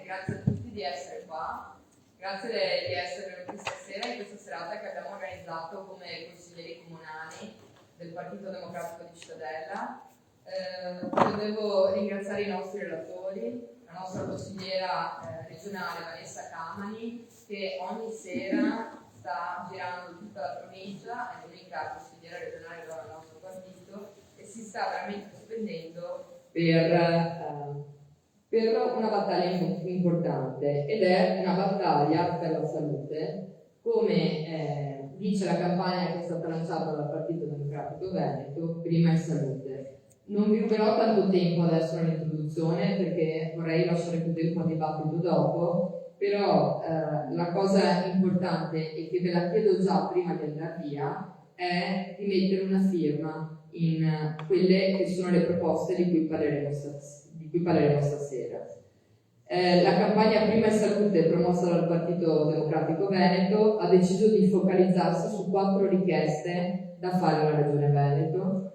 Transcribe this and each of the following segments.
grazie a tutti di essere qua, grazie di essere venuti stasera in questa serata che abbiamo organizzato come consiglieri comunali del Partito Democratico di Cittadella. Io devo ringraziare i nostri relatori, la nostra consigliera regionale Vanessa Camani, che ogni sera sta girando tutta la provincia, è l'unica consigliera regionale del nostro partito e si sta veramente spendendo per una battaglia importante, ed è una battaglia per la salute, come dice la campagna che è stata lanciata dal Partito Democratico Veneto, Prima in Salute. Non vi ruberò tanto tempo adesso nell'introduzione perché vorrei lasciare più tempo al dibattito dopo, però la cosa importante e che ve la chiedo già prima di andare via è di mettere una firma in quelle che sono le proposte di cui parleremo stasera. La campagna Prima in Salute promossa dal Partito Democratico Veneto ha deciso di focalizzarsi su 4 richieste da fare alla Regione Veneto.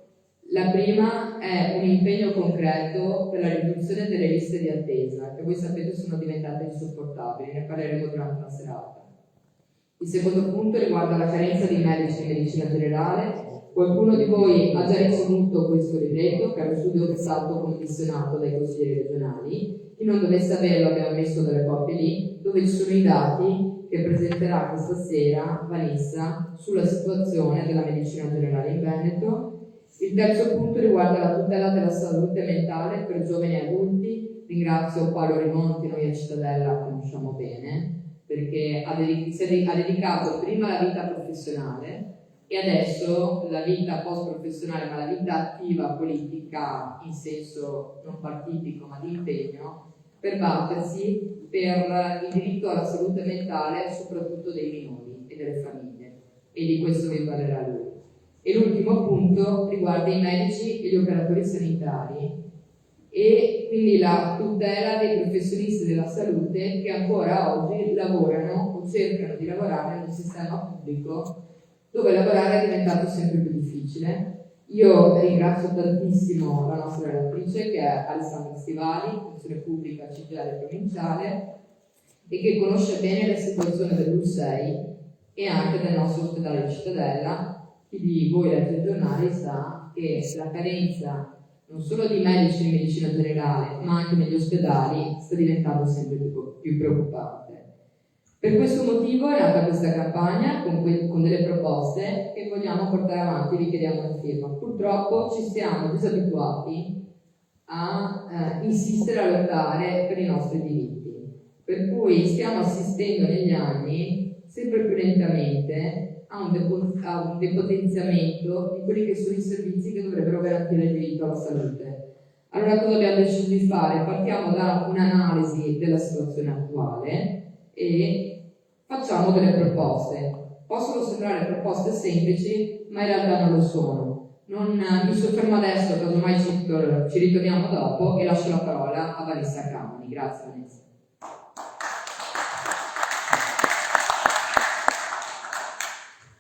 La prima è un impegno concreto per la riduzione delle liste di attesa, che voi sapete sono diventate insopportabili, ne parleremo durante la serata. Il secondo punto riguarda la carenza di medici in medicina generale. Qualcuno di voi ha già ricevuto questo decreto, che è uno studio che è stato commissionato dai consiglieri regionali. Chi non dovesse averlo, abbiamo messo delle copie lì, dove ci sono i dati che presenterà questa sera Vanessa sulla situazione della medicina generale in Veneto. Il terzo punto riguarda la tutela della salute mentale per giovani e adulti. Ringrazio Paolo Rimonti, noi a Cittadella conosciamo bene, perché ha dedicato prima la vita professionale e adesso la vita post-professionale, ma la vita attiva politica in senso non partitico ma di impegno, per battersi per il diritto alla salute mentale soprattutto dei minori e delle famiglie, e di questo vi parlerà lui. E l'ultimo punto riguarda i medici e gli operatori sanitari e quindi la tutela dei professionisti della salute che ancora oggi lavorano o cercano di lavorare nel sistema pubblico, dove lavorare è diventato sempre più difficile. Io ringrazio tantissimo la nostra relatrice, che è Alessandra Stivali, funzione pubblica CGIL provinciale, e che conosce bene la situazione dell'U6 e anche del nostro ospedale di Cittadella. Chi di voi legge i giornali sa che la carenza non solo di medici in medicina generale, ma anche negli ospedali sta diventando sempre più preoccupante. Per questo motivo è nata questa campagna con delle proposte che vogliamo portare avanti e vi chiediamo una firma. Purtroppo ci siamo disabituati a insistere a lottare per i nostri diritti, per cui stiamo assistendo negli anni sempre più lentamente a un depotenziamento di quelli che sono i servizi che dovrebbero garantire il diritto alla salute. Allora cosa abbiamo deciso di fare? Partiamo da un'analisi della situazione attuale e facciamo delle proposte. Possono sembrare proposte semplici, ma in realtà non lo sono. Non mi soffermo adesso, casomai ci ritorniamo dopo, e lascio la parola a Vanessa Camani. Grazie Vanessa.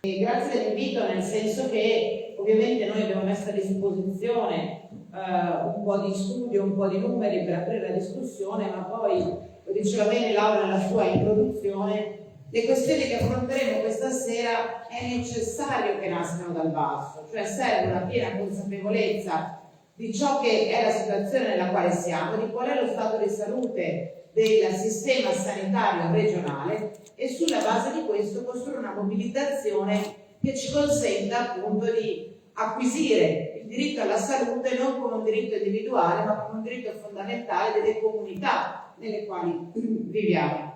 Grazie dell'invito, nel senso che ovviamente noi abbiamo messo a disposizione un po' di studio, un po' di numeri per aprire la discussione, ma poi, lo diceva bene Laura nella sua introduzione, le questioni che affronteremo questa sera è necessario che nascano dal basso, cioè serve una piena consapevolezza di ciò che è la situazione nella quale siamo, di qual è lo stato di salute del sistema sanitario regionale e sulla base di questo costruire una mobilitazione che ci consenta appunto di acquisire il diritto alla salute non come un diritto individuale ma come un diritto fondamentale delle comunità nelle quali viviamo.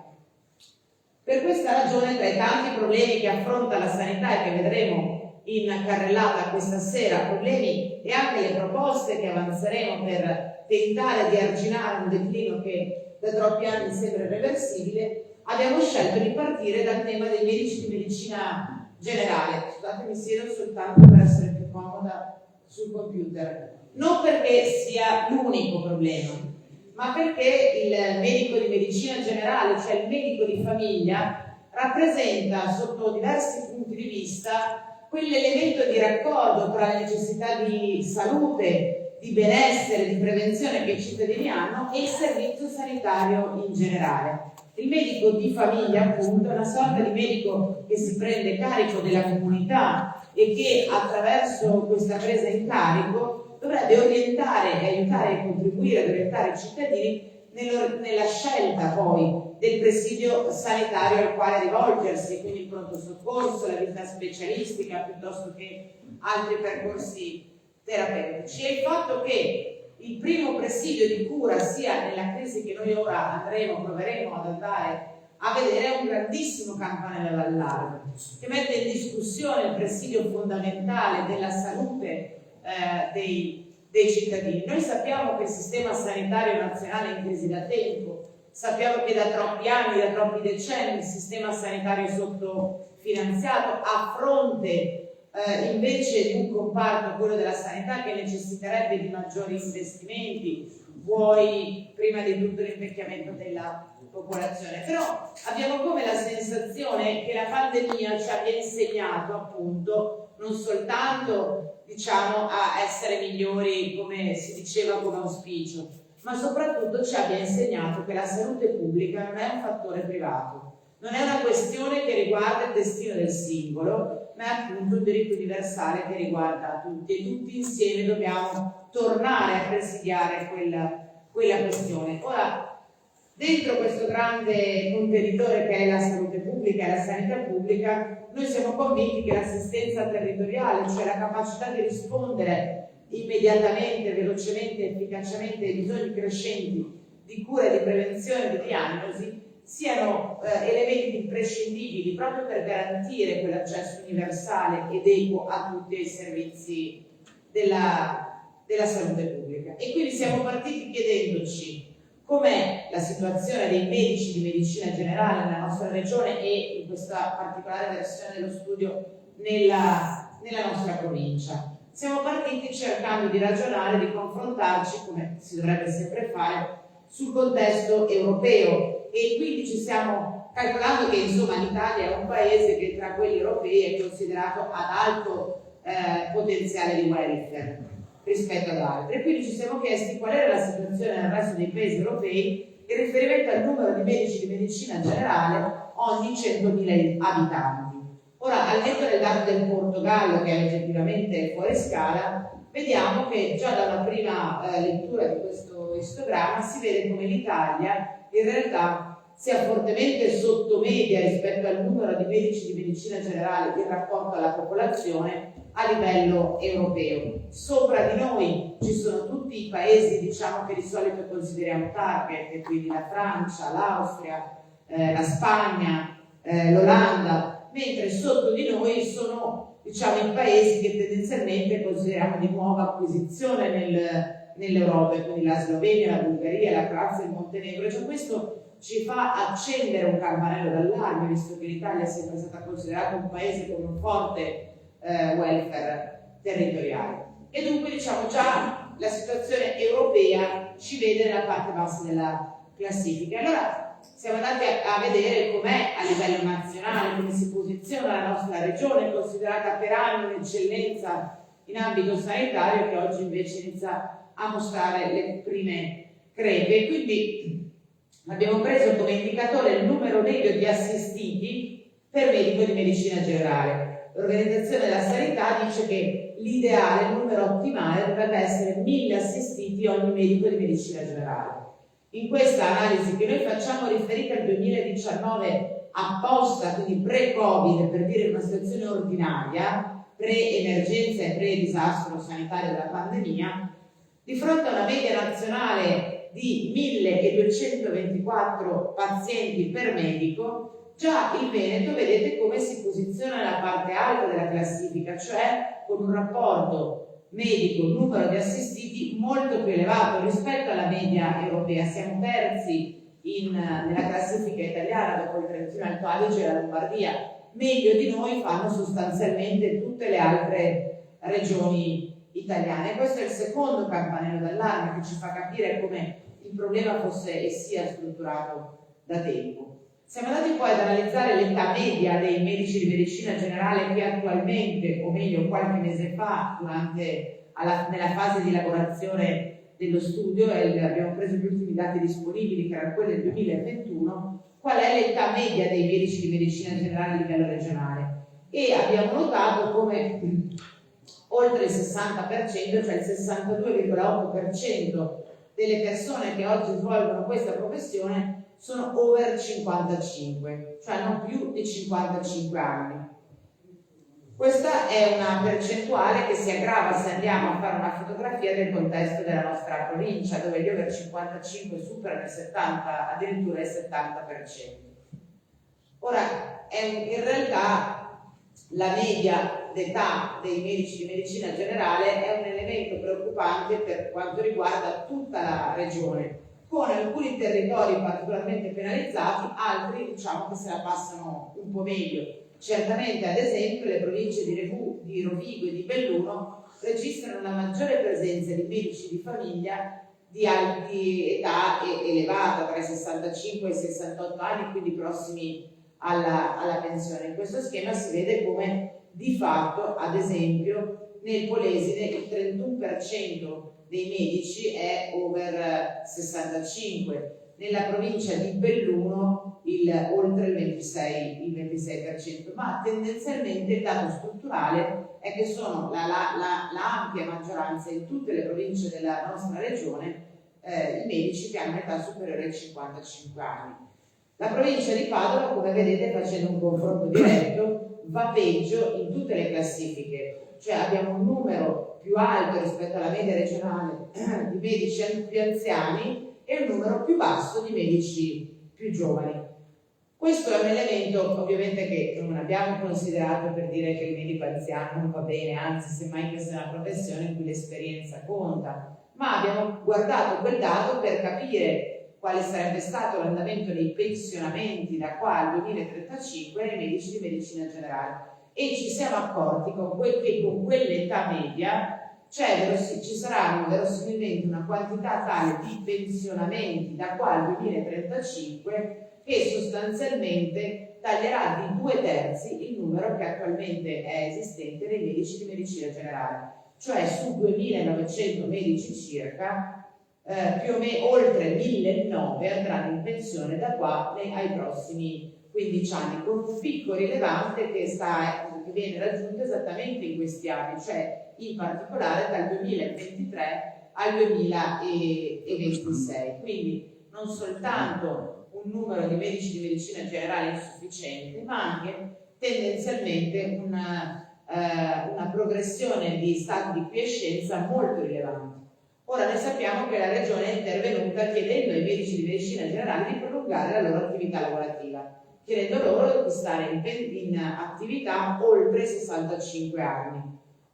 Per questa ragione, tra i tanti problemi che affronta la sanità e che vedremo in carrellata questa sera, problemi e anche le proposte che avanzeremo per tentare di arginare un declino che da troppi anni sembra irreversibile, abbiamo scelto di partire dal tema dei medici di medicina generale. Scusate, mi siedo soltanto per essere più comoda sul computer. Non perché sia l'unico problema, ma perché il medico di medicina generale, cioè il medico di famiglia, rappresenta sotto diversi punti di vista quell'elemento di raccordo tra le necessità di salute di benessere, di prevenzione che i cittadini hanno e il servizio sanitario in generale. Il medico di famiglia, appunto, è una sorta di medico che si prende carico della comunità e che attraverso questa presa in carico dovrebbe orientare e aiutare e contribuire ad orientare i cittadini nella scelta poi del presidio sanitario al quale rivolgersi, quindi il pronto soccorso, la visita specialistica piuttosto che altri percorsi terapeutici. E il fatto che il primo presidio di cura sia nella crisi che noi ora proveremo ad andare a vedere è un grandissimo campanello d'allarme che mette in discussione il presidio fondamentale della salute dei cittadini. Noi sappiamo che il sistema sanitario nazionale è in crisi da tempo, sappiamo che da troppi anni, da troppi decenni il sistema sanitario è sottofinanziato a fronte invece di un comparto, quello della sanità, che necessiterebbe di maggiori investimenti, vuoi prima di tutto l'invecchiamento della popolazione. Però abbiamo come la sensazione che la pandemia ci abbia insegnato appunto non soltanto a essere migliori come si diceva come auspicio, ma soprattutto ci abbia insegnato che la salute pubblica non è un fattore privato, non è una questione che riguarda il destino del singolo, ma è appunto un diritto universale che riguarda tutti e tutti insieme dobbiamo tornare a presidiare quella questione. Ora, dentro questo grande contenitore che è la salute pubblica e la sanità pubblica, noi siamo convinti che l'assistenza territoriale, cioè la capacità di rispondere immediatamente, velocemente e efficacemente ai bisogni crescenti di cura e di prevenzione e di diagnosi, siano elementi imprescindibili proprio per garantire quell'accesso universale ed equo a tutti i servizi della salute pubblica. E quindi siamo partiti chiedendoci com'è la situazione dei medici di medicina generale nella nostra regione e in questa particolare versione dello studio nella nostra provincia. Siamo partiti cercando di ragionare, di confrontarci, come si dovrebbe sempre fare, sul contesto europeo e quindi ci stiamo calcolando che insomma l'Italia è un paese che tra quelli europei è considerato ad alto potenziale di welfare rispetto ad altri. E quindi ci siamo chiesti qual era la situazione nel resto dei paesi europei in riferimento al numero di medici di medicina generale ogni 100.000 abitanti. Ora, al netto del dato del Portogallo, che è oggettivamente fuori scala, vediamo che già dalla prima lettura di questo istogramma si vede come l'Italia in realtà sia fortemente sotto media rispetto al numero di medici di medicina generale in rapporto alla popolazione a livello europeo. Sopra di noi ci sono tutti i paesi che di solito consideriamo target, quindi la Francia, l'Austria, la Spagna, l'Olanda, mentre sotto di noi sono i paesi che tendenzialmente consideriamo di nuova acquisizione nell'Europa, quindi la Slovenia, la Bulgaria, la Croazia e il Montenegro. Cioè questo ci fa accendere un campanello d'allarme, visto che l'Italia è sempre stata considerata un paese con un forte welfare territoriale. E dunque già la situazione europea ci vede nella parte bassa della classifica. Allora siamo andati a vedere com'è a livello nazionale, come si posiziona la nostra regione, considerata per anni un'eccellenza in ambito sanitario, che oggi invece inizia a mostrare le prime crepe. Quindi abbiamo preso come indicatore il numero medio di assistiti per medico di medicina generale. L'Organizzazione della Sanità dice che l'ideale, il numero ottimale, dovrebbe essere 1.000 assistiti ogni medico di medicina generale. In questa analisi che noi facciamo riferita al 2019 apposta, quindi pre-Covid, per dire una situazione ordinaria, pre-emergenza e pre-disastro sanitario della pandemia, di fronte a una media nazionale di 1.224 pazienti per medico, già il Veneto vedete come si posiziona nella parte alta della classifica, cioè con un rapporto medico, numero di assistiti molto più elevato rispetto alla media europea. Siamo terzi nella classifica italiana dopo il Trentino Alto Adige e la Lombardia. Meglio di noi fanno sostanzialmente tutte le altre regioni italiane. Questo è il secondo campanello d'allarme che ci fa capire come il problema fosse e sia strutturato da tempo. Siamo andati poi ad analizzare l'età media dei medici di medicina generale che attualmente, o meglio qualche mese fa, durante nella fase di elaborazione dello studio, e abbiamo preso gli ultimi dati disponibili, che erano quelli del 2021, qual è l'età media dei medici di medicina generale a livello regionale. E abbiamo notato come oltre il 60%, cioè il 62,8% delle persone che oggi svolgono questa professione sono over 55, cioè hanno più di 55 anni. Questa è una percentuale che si aggrava se andiamo a fare una fotografia del contesto della nostra provincia, dove gli over 55 superano il 70, addirittura il 70%. Ora, in realtà la media d'età dei medici di medicina generale è un elemento preoccupante per quanto riguarda tutta la regione, con alcuni territori particolarmente penalizzati, altri diciamo che se la passano un po' meglio. Certamente, ad esempio, le province di Rovigo e di Belluno registrano una maggiore presenza di medici di famiglia di età elevata, tra i 65 e i 68 anni, quindi prossimi alla pensione. In questo schema si vede come di fatto, ad esempio, nel Polesine il 31% dei medici è over 65, nella provincia di Belluno oltre il 26%, ma tendenzialmente il dato strutturale è che sono l'ampia maggioranza in tutte le province della nostra regione i medici che hanno un'età superiore ai 55 anni. La provincia di Padova, come vedete, facendo un confronto diretto, va peggio in tutte le classifiche, cioè abbiamo un numero più alto rispetto alla media regionale di medici più anziani e un numero più basso di medici più giovani. Questo è un elemento ovviamente che non abbiamo considerato per dire che il medico anziano non va bene, anzi semmai questa è una professione in cui l'esperienza conta, ma abbiamo guardato quel dato per capire quale sarebbe stato l'andamento dei pensionamenti da qua al 2035 nei medici di medicina generale, e ci siamo accorti che con quell'età media ci saranno verosimilmente una quantità tale di pensionamenti da qua al 2035 che sostanzialmente taglierà di 2/3 il numero che attualmente è esistente nei medici di medicina generale, cioè su 2.900 medici circa, più o meno oltre 1.900 andranno in pensione da qua ai prossimi 15 anni, con un picco rilevante che viene raggiunto esattamente in questi anni, cioè in particolare dal 2023 al 2026. Quindi non soltanto un numero di medici di medicina generale insufficiente, ma anche tendenzialmente una progressione di stato di quiescenza molto rilevante. Ora noi sappiamo che la Regione è intervenuta chiedendo ai medici di medicina generale di prolungare la loro attività lavorativa, chiedendo loro di stare in attività oltre i 65 anni.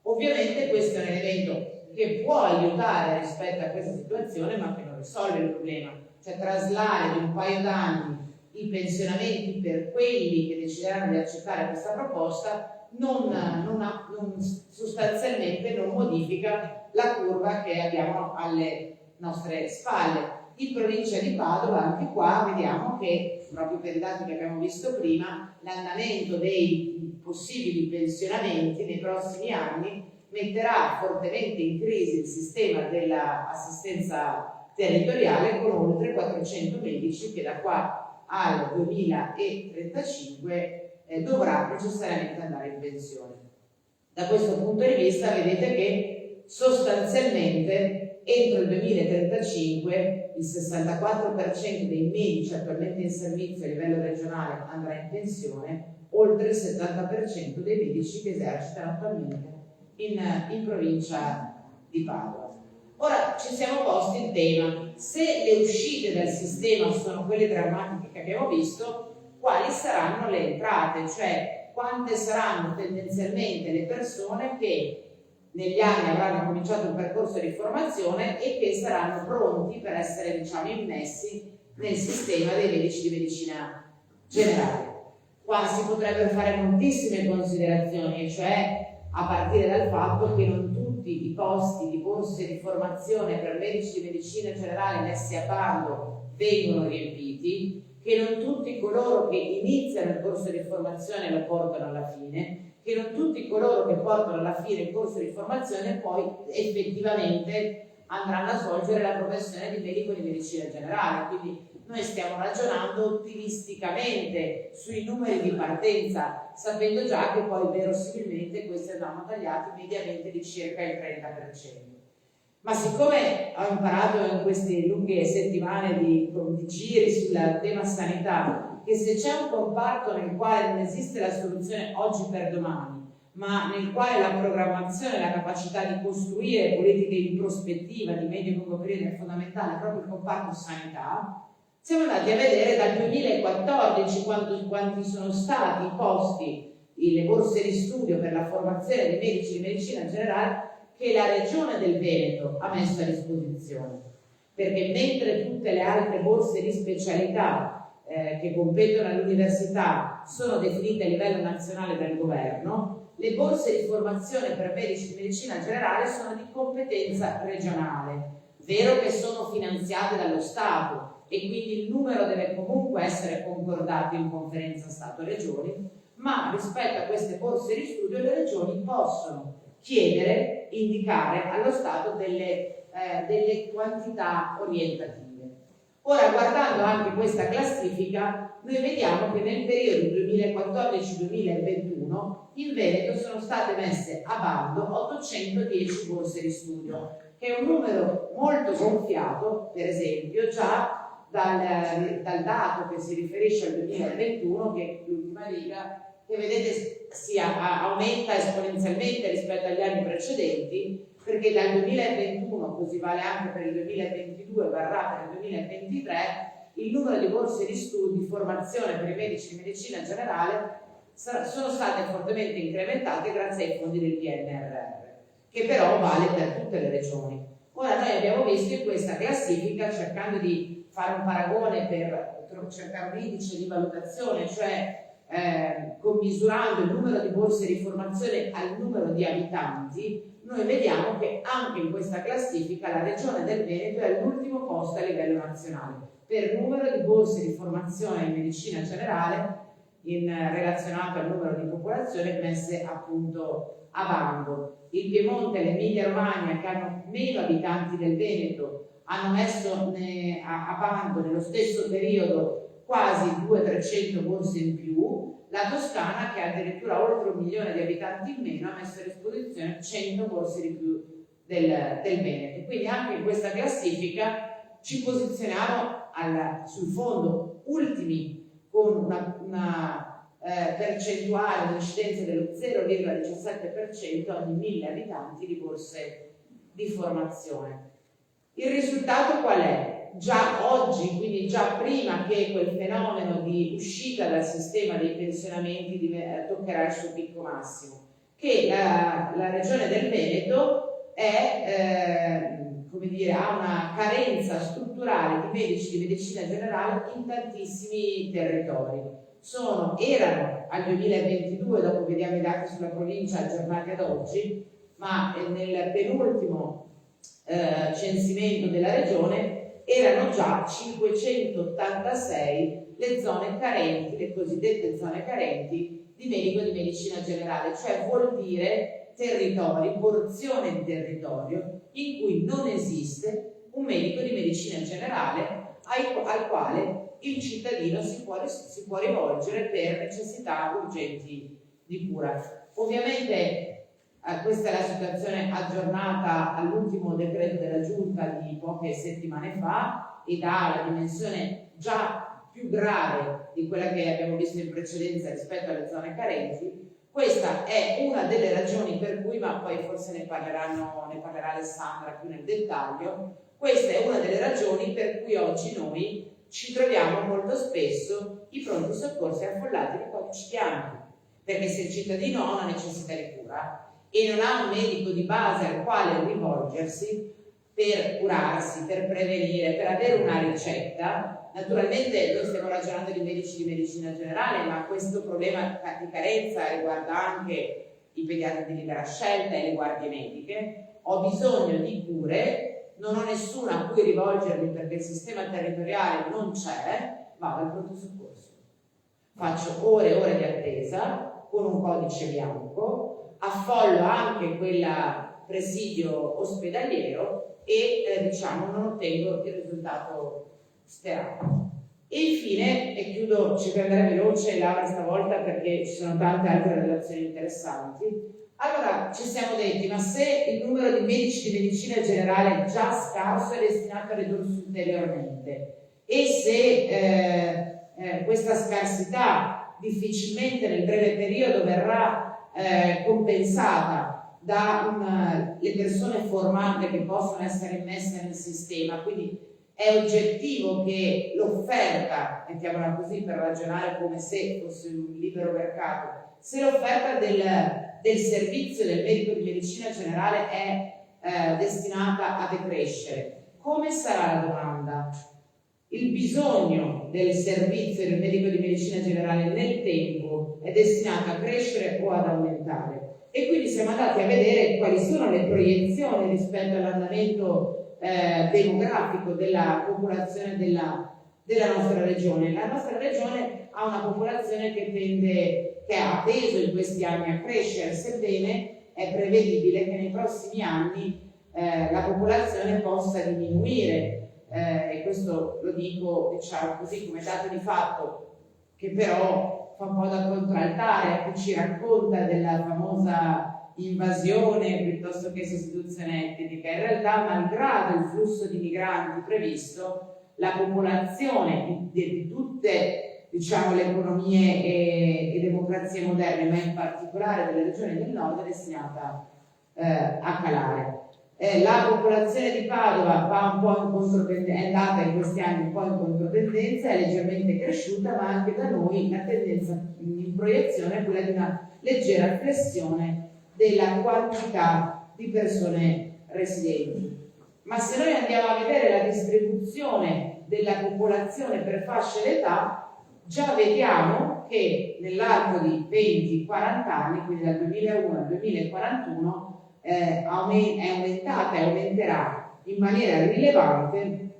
Ovviamente questo è un elemento che può aiutare rispetto a questa situazione, ma che non risolve il problema, cioè traslare di un paio d'anni i pensionamenti per quelli che decideranno di accettare questa proposta sostanzialmente non modifica la curva che abbiamo alle nostre spalle. In provincia di Padova, anche qua, vediamo che, proprio per i dati che abbiamo visto prima, l'andamento dei possibili pensionamenti nei prossimi anni metterà fortemente in crisi il sistema dell'assistenza territoriale, con oltre 400 medici che da qua al 2035 dovrà necessariamente andare in pensione. Da questo punto di vista vedete che sostanzialmente entro il 2035 il 64% dei medici attualmente in servizio a livello regionale andrà in pensione, oltre il 70% dei medici che esercitano attualmente in provincia di Padova. Ora ci siamo posti il tema: se le uscite dal sistema sono quelle drammatiche che abbiamo visto, quali saranno le entrate, cioè quante saranno tendenzialmente le persone che negli anni avranno cominciato un percorso di formazione e che saranno pronti per essere, diciamo, immessi nel sistema dei medici di medicina generale. Qua si potrebbero fare moltissime considerazioni, cioè a partire dal fatto che non tutti i posti di borse di formazione per medici di medicina generale messi a bando vengono riempiti, che non tutti coloro che iniziano il corso di formazione lo portano alla fine, che non tutti coloro che portano alla fine il corso di formazione poi effettivamente andranno a svolgere la professione di medico di medicina generale. Quindi noi stiamo ragionando ottimisticamente sui numeri di partenza, sapendo già che poi verosimilmente questi andranno tagliati mediamente di circa il 30%. Ma siccome ho imparato in queste lunghe settimane di giri sul tema sanità che se c'è un comparto nel quale non esiste la soluzione oggi per domani, ma nel quale la programmazione, la capacità di costruire politiche in prospettiva di medio e lungo periodo è fondamentale, proprio il comparto sanità, siamo andati a vedere dal 2014 quanti sono stati i posti, le borse di studio per la formazione dei medici di medicina generale che la Regione del Veneto ha messo a disposizione. Perché mentre tutte le altre borse di specialità che competono all'università sono definite a livello nazionale dal governo, le borse di formazione per medici di medicina generale sono di competenza regionale. Vero che sono finanziate dallo Stato e quindi il numero deve comunque essere concordato in conferenza Stato-Regioni, ma rispetto a queste borse di studio le regioni possono chiedere, indicare allo Stato delle quantità orientative. Ora, guardando anche questa classifica, noi vediamo che nel periodo 2014-2021 in Veneto sono state messe a bando 810 borse di studio, che è un numero molto gonfiato, per esempio, già dal dato che si riferisce al 2021, che è l'ultima riga, che vedete aumenta esponenzialmente rispetto agli anni precedenti, perché dal 2021, così vale anche per il 2022, varrà per il 2023, il numero di borse di studio di formazione per i medici di medicina generale sono state fortemente incrementate grazie ai fondi del PNRR, che però vale per tutte le regioni. Ora noi abbiamo visto in questa classifica, cercando di fare un paragone per cercare un indice di valutazione, cioè commisurando il numero di borse di formazione al numero di abitanti, noi vediamo che anche in questa classifica la regione del Veneto è all'ultimo posto a livello nazionale per numero di borse di formazione in medicina generale relazionato al numero di popolazione messe appunto a bando. Il Piemonte e l'Emilia Romagna, che hanno meno abitanti del Veneto, hanno messo a bando nello stesso periodo quasi 200-300 borse in più. La Toscana, che ha addirittura oltre 1 milione di abitanti in meno, ha messo a disposizione 100 borse di più del Veneto. Quindi anche in questa classifica ci posizioniamo sul fondo ultimi con una percentuale di incidenza dello 0,17% ogni 1000 abitanti di borse di formazione. Il risultato qual è? Già oggi, quindi già prima che quel fenomeno di uscita dal sistema dei pensionamenti toccherà il suo picco massimo, che la regione del Veneto ha una carenza strutturale di medici di medicina generale in tantissimi territori. Erano al 2022, dopo vediamo i dati sulla provincia aggiornati ad oggi, ma nel penultimo censimento della regione erano già 586 le zone carenti, le cosiddette zone carenti di medico di medicina generale, cioè vuol dire territori, porzione di territorio in cui non esiste un medico di medicina generale al quale il cittadino si può rivolgere per necessità urgenti di cura. Ovviamente questa è la situazione aggiornata all'ultimo decreto della Giunta di poche settimane fa ed ha la dimensione già più grave di quella che abbiamo visto in precedenza rispetto alle zone carenti. Questa è una delle ragioni per cui, ma poi forse ne parlerà Alessandra più nel dettaglio, questa è una delle ragioni per cui oggi noi ci troviamo molto spesso i pronti soccorsi affollati di codici bianchi, perché se il cittadino ha una necessità di cura e non ha un medico di base al quale rivolgersi per curarsi, per prevenire, per avere una ricetta, naturalmente noi stiamo ragionando di medici di medicina generale, ma questo problema di carenza riguarda anche i pediatri di libera scelta e le guardie mediche. Ho bisogno di cure, non ho nessuno a cui rivolgermi perché il sistema territoriale non c'è, vado al pronto soccorso. Faccio ore e ore di attesa, con un codice bianco, affollo anche quella presidio ospedaliero e diciamo non ottengo il risultato sperato. E infine, e chiudo, ci per andare veloce Laura stavolta perché ci sono tante altre relazioni interessanti, allora ci siamo detti, ma se il numero di medici di medicina generale già scarso è destinato a ridursi ulteriormente e se questa scarsità difficilmente nel breve periodo verrà compensata da le persone formate che possono essere immesse nel sistema, quindi è oggettivo che l'offerta, mettiamola così per ragionare come se fosse un libero mercato, se l'offerta del servizio del medico di medicina generale è destinata a decrescere, come sarà la domanda? Il bisogno del servizio del medico di medicina generale nel tempo è destinato a crescere o ad aumentare? E quindi siamo andati a vedere quali sono le proiezioni rispetto all'andamento demografico della popolazione della nostra regione. La nostra regione ha una popolazione che ha teso in questi anni a crescere, sebbene è prevedibile che nei prossimi anni la popolazione possa diminuire, e questo lo dico diciamo così come dato di fatto, che però fa un po' da contraltare, che ci racconta della famosa invasione piuttosto che sostituzione etnica. In realtà, malgrado il flusso di migranti previsto, la popolazione di tutte diciamo, le economie e democrazie moderne, ma in particolare delle regioni del nord, è destinata a calare. La popolazione di Padova va un po' in controtendenza, è andata in questi anni un po' in controtendenza, è leggermente cresciuta, ma anche da noi la tendenza in proiezione è quella di una leggera flessione della quantità di persone residenti. Ma se noi andiamo a vedere la distribuzione della popolazione per fasce d'età, già vediamo che nell'arco di 20-40 anni, quindi dal 2001 al 2041, è aumentata e aumenterà in maniera rilevante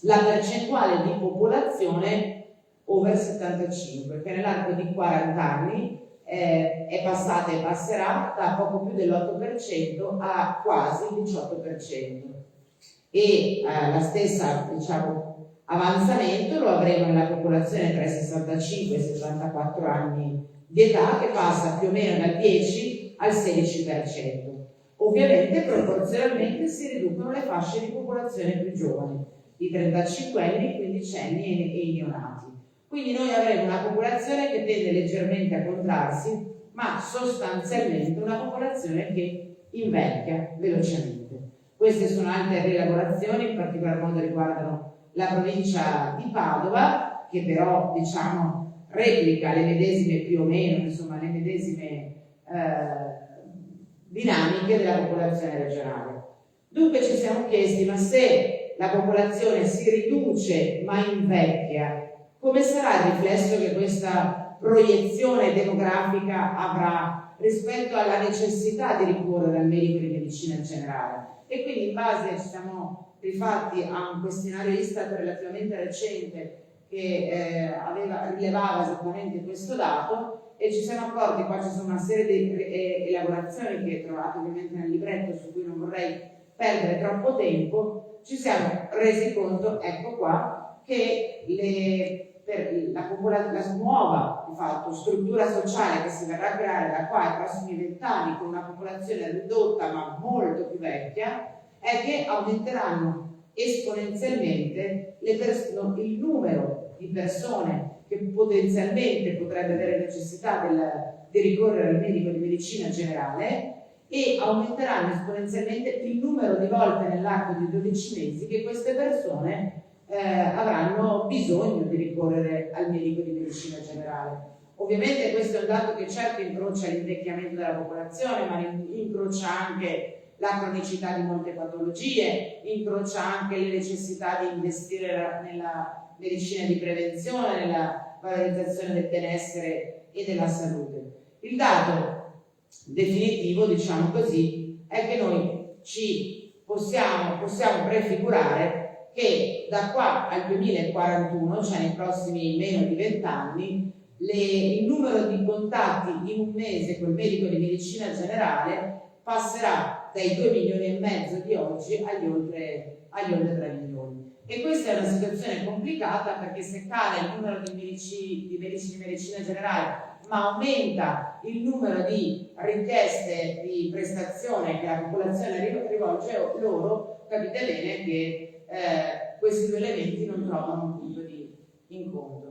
la percentuale di popolazione over 75, che nell'arco di 40 anni è passata e passerà da poco più dell'8% a quasi il 18%. E la stessa diciamo, avanzamento lo avremo nella popolazione tra i 65 e i 74 anni di età, che passa più o meno dal 10 al 16%. Ovviamente proporzionalmente si riducono le fasce di popolazione più giovani, i 35 anni, i 15 anni e i neonati. Quindi noi avremo una popolazione che tende leggermente a contrarsi, ma sostanzialmente una popolazione che invecchia velocemente. Queste sono altre rielaborazioni, in particolar modo riguardano la provincia di Padova, che però diciamo replica le medesime più o meno, insomma le medesime dinamiche della popolazione regionale. Dunque ci siamo chiesti, ma se la popolazione si riduce ma invecchia, come sarà il riflesso che questa proiezione demografica avrà rispetto alla necessità di ricorrere al medico di medicina generale? E quindi in base ci siamo rifatti a un questionario Istat relativamente recente che rilevava esattamente questo dato, e ci siamo accorti, qua ci sono una serie di elaborazioni che trovate ovviamente nel libretto, su cui non vorrei perdere troppo tempo. Ci siamo resi conto, ecco qua, che la nuova di fatto, struttura sociale che si verrà a creare da qua ai prossimi 20 anni, con una popolazione ridotta ma molto più vecchia, è che aumenteranno esponenzialmente il numero di persone che potenzialmente potrebbe avere necessità di ricorrere al medico di medicina generale, e aumenteranno esponenzialmente il numero di volte nell'arco di 12 mesi che queste persone avranno bisogno di ricorrere al medico di medicina generale. Ovviamente questo è un dato che certo incrocia l'invecchiamento della popolazione, ma incrocia anche la cronicità di molte patologie, incrocia anche le necessità di investire nella medicina di prevenzione, nella valorizzazione del benessere e della salute. Il dato definitivo, diciamo così, è che noi ci possiamo prefigurare che da qua al 2041, cioè nei prossimi meno di 20 anni, il numero di contatti in un mese col medico di medicina generale passerà dai 2 milioni e mezzo di oggi agli oltre 3 milioni. E questa è una situazione complicata, perché se cala il numero di medici di medicina generale ma aumenta il numero di richieste di prestazione che la popolazione rivolge loro, capite bene che questi due elementi non trovano un punto di incontro.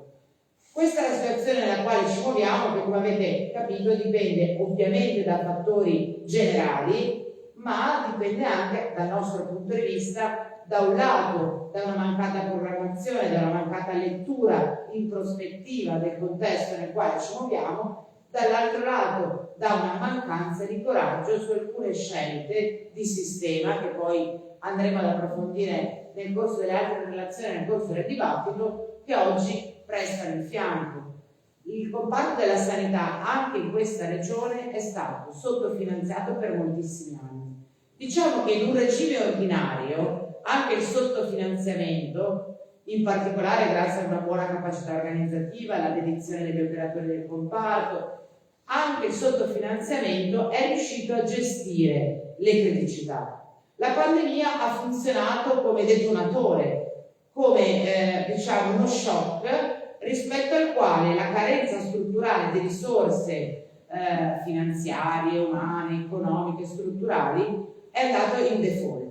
Questa è la situazione nella quale ci muoviamo, che come avete capito dipende ovviamente da fattori generali, ma dipende anche dal nostro punto di vista, da un lato da una mancata programmazione, da una mancata lettura in prospettiva del contesto nel quale ci muoviamo, dall'altro lato da una mancanza di coraggio su alcune scelte di sistema che poi andremo ad approfondire nel corso delle altre relazioni, nel corso del dibattito, che oggi prestano il fianco. Il comparto della sanità anche in questa regione è stato sottofinanziato per moltissimi anni. Diciamo che in un regime ordinario anche il sottofinanziamento, in particolare grazie a una buona capacità organizzativa, alla dedizione degli operatori del comparto, anche il sottofinanziamento è riuscito a gestire le criticità. La pandemia ha funzionato come detonatore, come uno shock rispetto al quale la carenza strutturale di risorse finanziarie, umane, economiche, strutturali è andato in default.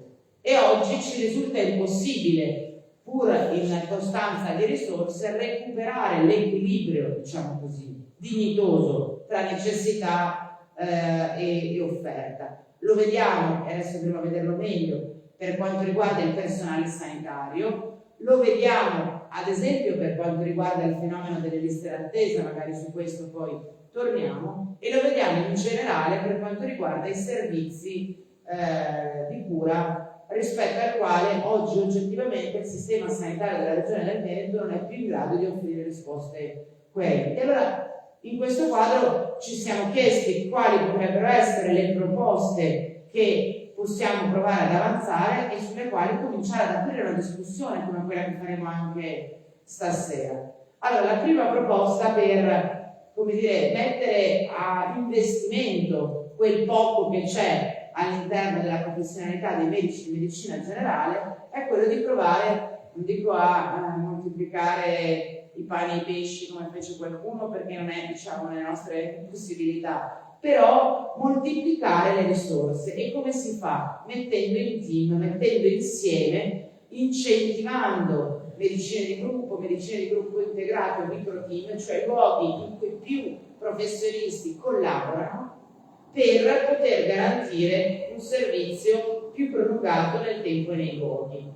E oggi ci risulta impossibile, pur in costanza di risorse, recuperare l'equilibrio, diciamo così, dignitoso tra necessità e offerta. Lo vediamo, e adesso dovremo vederlo meglio, per quanto riguarda il personale sanitario, lo vediamo ad esempio per quanto riguarda il fenomeno delle liste d'attesa, magari su questo poi torniamo, e lo vediamo in generale per quanto riguarda i servizi di cura, rispetto al quale oggi oggettivamente il sistema sanitario della regione del Veneto non è più in grado di offrire risposte coerenti. E allora in questo quadro ci siamo chiesti quali potrebbero essere le proposte che possiamo provare ad avanzare e sulle quali cominciare ad aprire una discussione come quella che faremo anche stasera. Allora, la prima proposta per, come dire, mettere a investimento quel poco che c'è all'interno della professionalità dei medici di medicina generale è quello di provare, non dico a moltiplicare i pani e i pesci come fece qualcuno, perché non è, diciamo, nelle nostre possibilità, però moltiplicare le risorse. E come si fa? Mettendo in team, mettendo insieme, incentivando medicine di gruppo integrato, micro team, cioè luoghi in cui più professionisti collaborano per poter garantire un servizio più prolungato nel tempo e nei luoghi.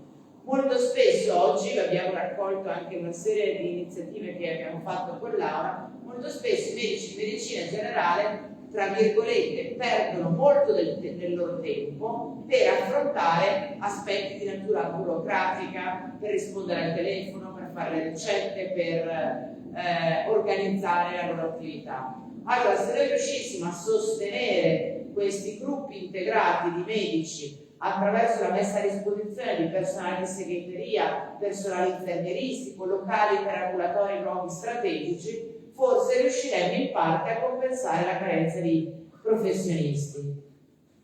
Molto spesso oggi, abbiamo raccolto anche una serie di iniziative che abbiamo fatto con Laura, molto spesso i medici di medicina generale, tra virgolette, perdono molto del loro tempo per affrontare aspetti di natura burocratica, per rispondere al telefono, per fare le ricette, per organizzare la loro attività. Allora, se noi riuscissimo a sostenere questi gruppi integrati di medici attraverso la messa a disposizione di personale di segreteria, personale infermieristico, locali per ambulatori in luoghi strategici, forse riusciremmo in parte a compensare la carenza di professionisti.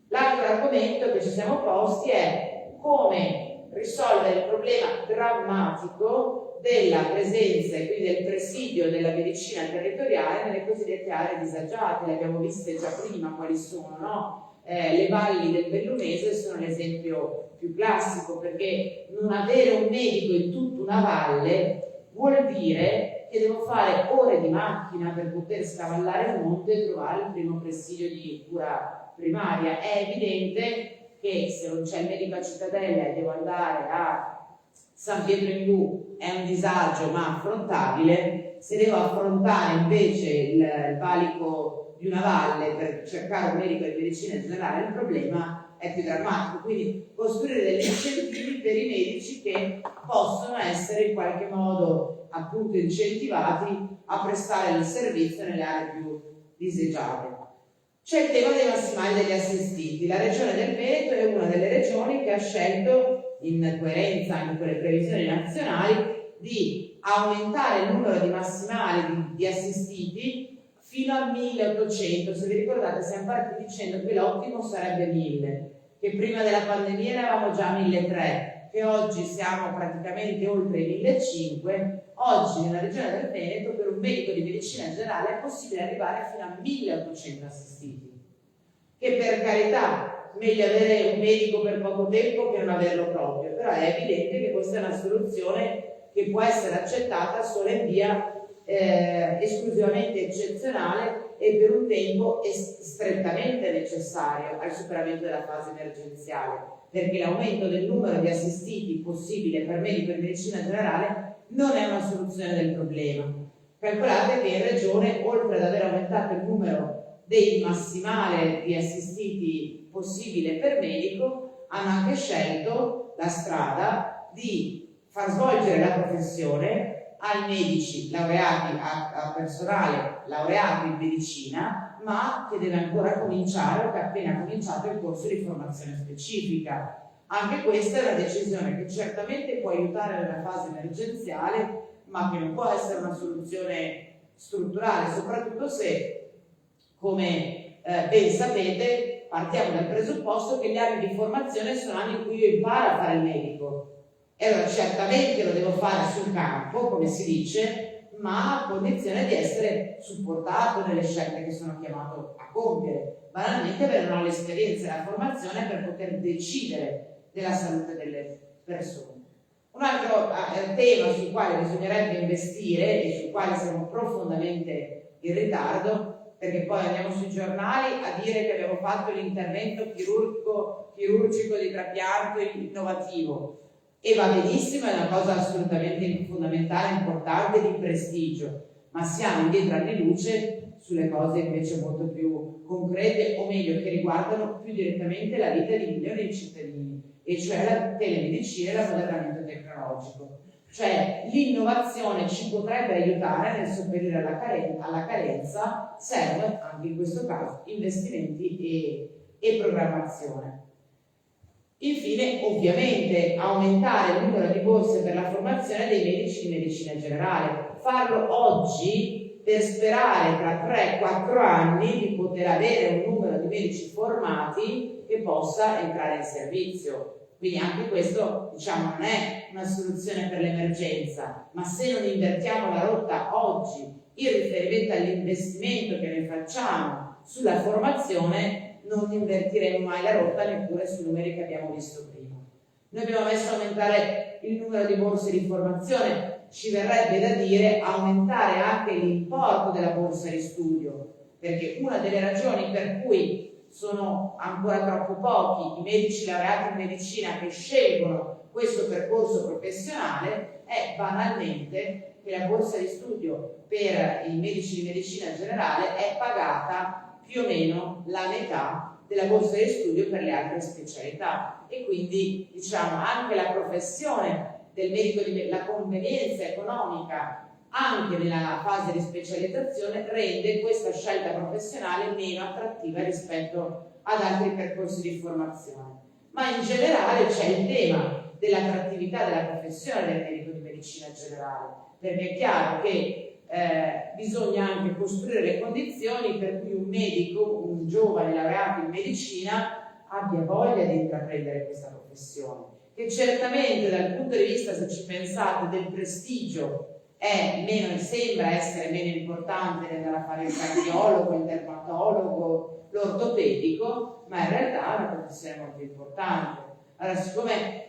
L'altro argomento che ci siamo posti è come risolvere il problema drammatico della presenza e quindi del presidio della medicina territoriale nelle cosiddette aree disagiate. Le abbiamo viste già prima quali sono, no? Le valli del Bellunese sono l'esempio più classico, perché non avere un medico in tutta una valle vuol dire che devo fare ore di macchina per poter scavallare il monte e trovare il primo presidio di cura primaria. È evidente che se non c'è il medico a Cittadella e devo andare a San Pietro in Bù è un disagio ma affrontabile. Se devo affrontare invece il valico di una valle per cercare un medico di medicina generale, il problema è più drammatico. Quindi costruire degli incentivi per i medici che possono essere in qualche modo appunto incentivati a prestare il servizio nelle aree più disagiate. C'è il tema dei massimali degli assistiti. La regione del Veneto è una delle regioni che ha scelto, in coerenza anche con le previsioni nazionali, di aumentare il numero di massimali di assistiti fino a 1800. Se vi ricordate, siamo partiti dicendo che l'ottimo sarebbe 1000, che prima della pandemia ne avevamo già 1300, che oggi siamo praticamente oltre i 1500. Oggi nella regione del Veneto per un medico di medicina generale è possibile arrivare fino a 1800 assistiti, che per carità meglio avere un medico per poco tempo che non averlo proprio, però è evidente che questa è una soluzione che può essere accettata solo in via esclusivamente eccezionale e per un tempo strettamente necessario al superamento della fase emergenziale, perché l'aumento del numero di assistiti possibile per medico di medicina generale non è una soluzione del problema. Calcolate che in regione, oltre ad aver aumentato il numero dei massimale di assistiti possibile per medico, hanno anche scelto la strada di far svolgere la professione ai medici laureati, a personale laureato in medicina, ma che deve ancora cominciare o che ha appena cominciato il corso di formazione specifica. Anche questa è una decisione che certamente può aiutare nella fase emergenziale, ma che non può essere una soluzione strutturale, soprattutto se, come ben sapete, partiamo dal presupposto che gli anni di formazione sono anni in cui io imparo a fare il medico. E allora certamente lo devo fare sul campo, come si dice, ma a condizione di essere supportato nelle scelte che sono chiamato a compiere. Banalmente avere una l'esperienza e la formazione per poter decidere della salute delle persone. Un altro tema sul quale bisognerebbe investire e sul quale siamo profondamente in ritardo, perché poi andiamo sui giornali a dire che abbiamo fatto l'intervento chirurgico di trapianto innovativo, e va benissimo, è una cosa assolutamente fondamentale, importante, di prestigio, ma siamo indietro anni luce sulle cose invece molto più concrete, o meglio che riguardano più direttamente la vita di milioni di cittadini, e cioè la telemedicina e l'ammodernamento tecnologico. Cioè l'innovazione ci potrebbe aiutare nel sopperire alla carenza, serve anche in questo caso investimenti e programmazione. Infine, ovviamente, aumentare il numero di borse per la formazione dei medici di medicina generale. Farlo oggi per sperare tra 3-4 anni di poter avere un numero di medici formati che possa entrare in servizio. Quindi anche questo, diciamo, non è una soluzione per l'emergenza, ma se non invertiamo la rotta oggi in riferimento all'investimento che noi facciamo sulla formazione, non invertiremo mai la rotta neppure sui numeri che abbiamo visto prima. Noi abbiamo messo aumentare il numero di borse di formazione, ci verrebbe da dire aumentare anche l'importo della borsa di studio, perché una delle ragioni per cui sono ancora troppo pochi i medici laureati in medicina che scelgono questo percorso professionale è banalmente che la borsa di studio per i medici di medicina generale è pagata più o meno la metà della borsa di studio per le altre specialità, e quindi diciamo anche la professione del medico, la convenienza economica anche nella fase di specializzazione rende questa scelta professionale meno attrattiva rispetto ad altri percorsi di formazione. Ma in generale c'è il tema dell'attrattività della professione del medico di medicina generale, perché è chiaro che bisogna anche costruire le condizioni per cui un medico, un giovane laureato in medicina abbia voglia di intraprendere questa professione, che certamente dal punto di vista, se ci pensate, del prestigio sembra essere meno importante di andare a fare il cardiologo, il dermatologo, l'ortopedico, ma in realtà è una professione molto importante. Allora, siccome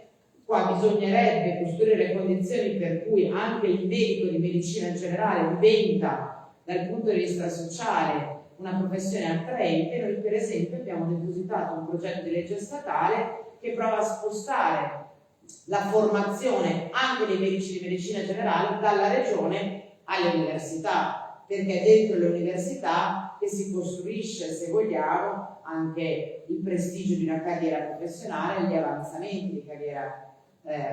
qua bisognerebbe costruire le condizioni per cui anche il medico di medicina generale diventa, dal punto di vista sociale, una professione attraente, noi per esempio abbiamo depositato un progetto di legge statale che prova a spostare la formazione anche dei medici di medicina generale dalla regione alle università, perché è dentro le università che si costruisce, se vogliamo, anche il prestigio di una carriera professionale e gli avanzamenti di carriera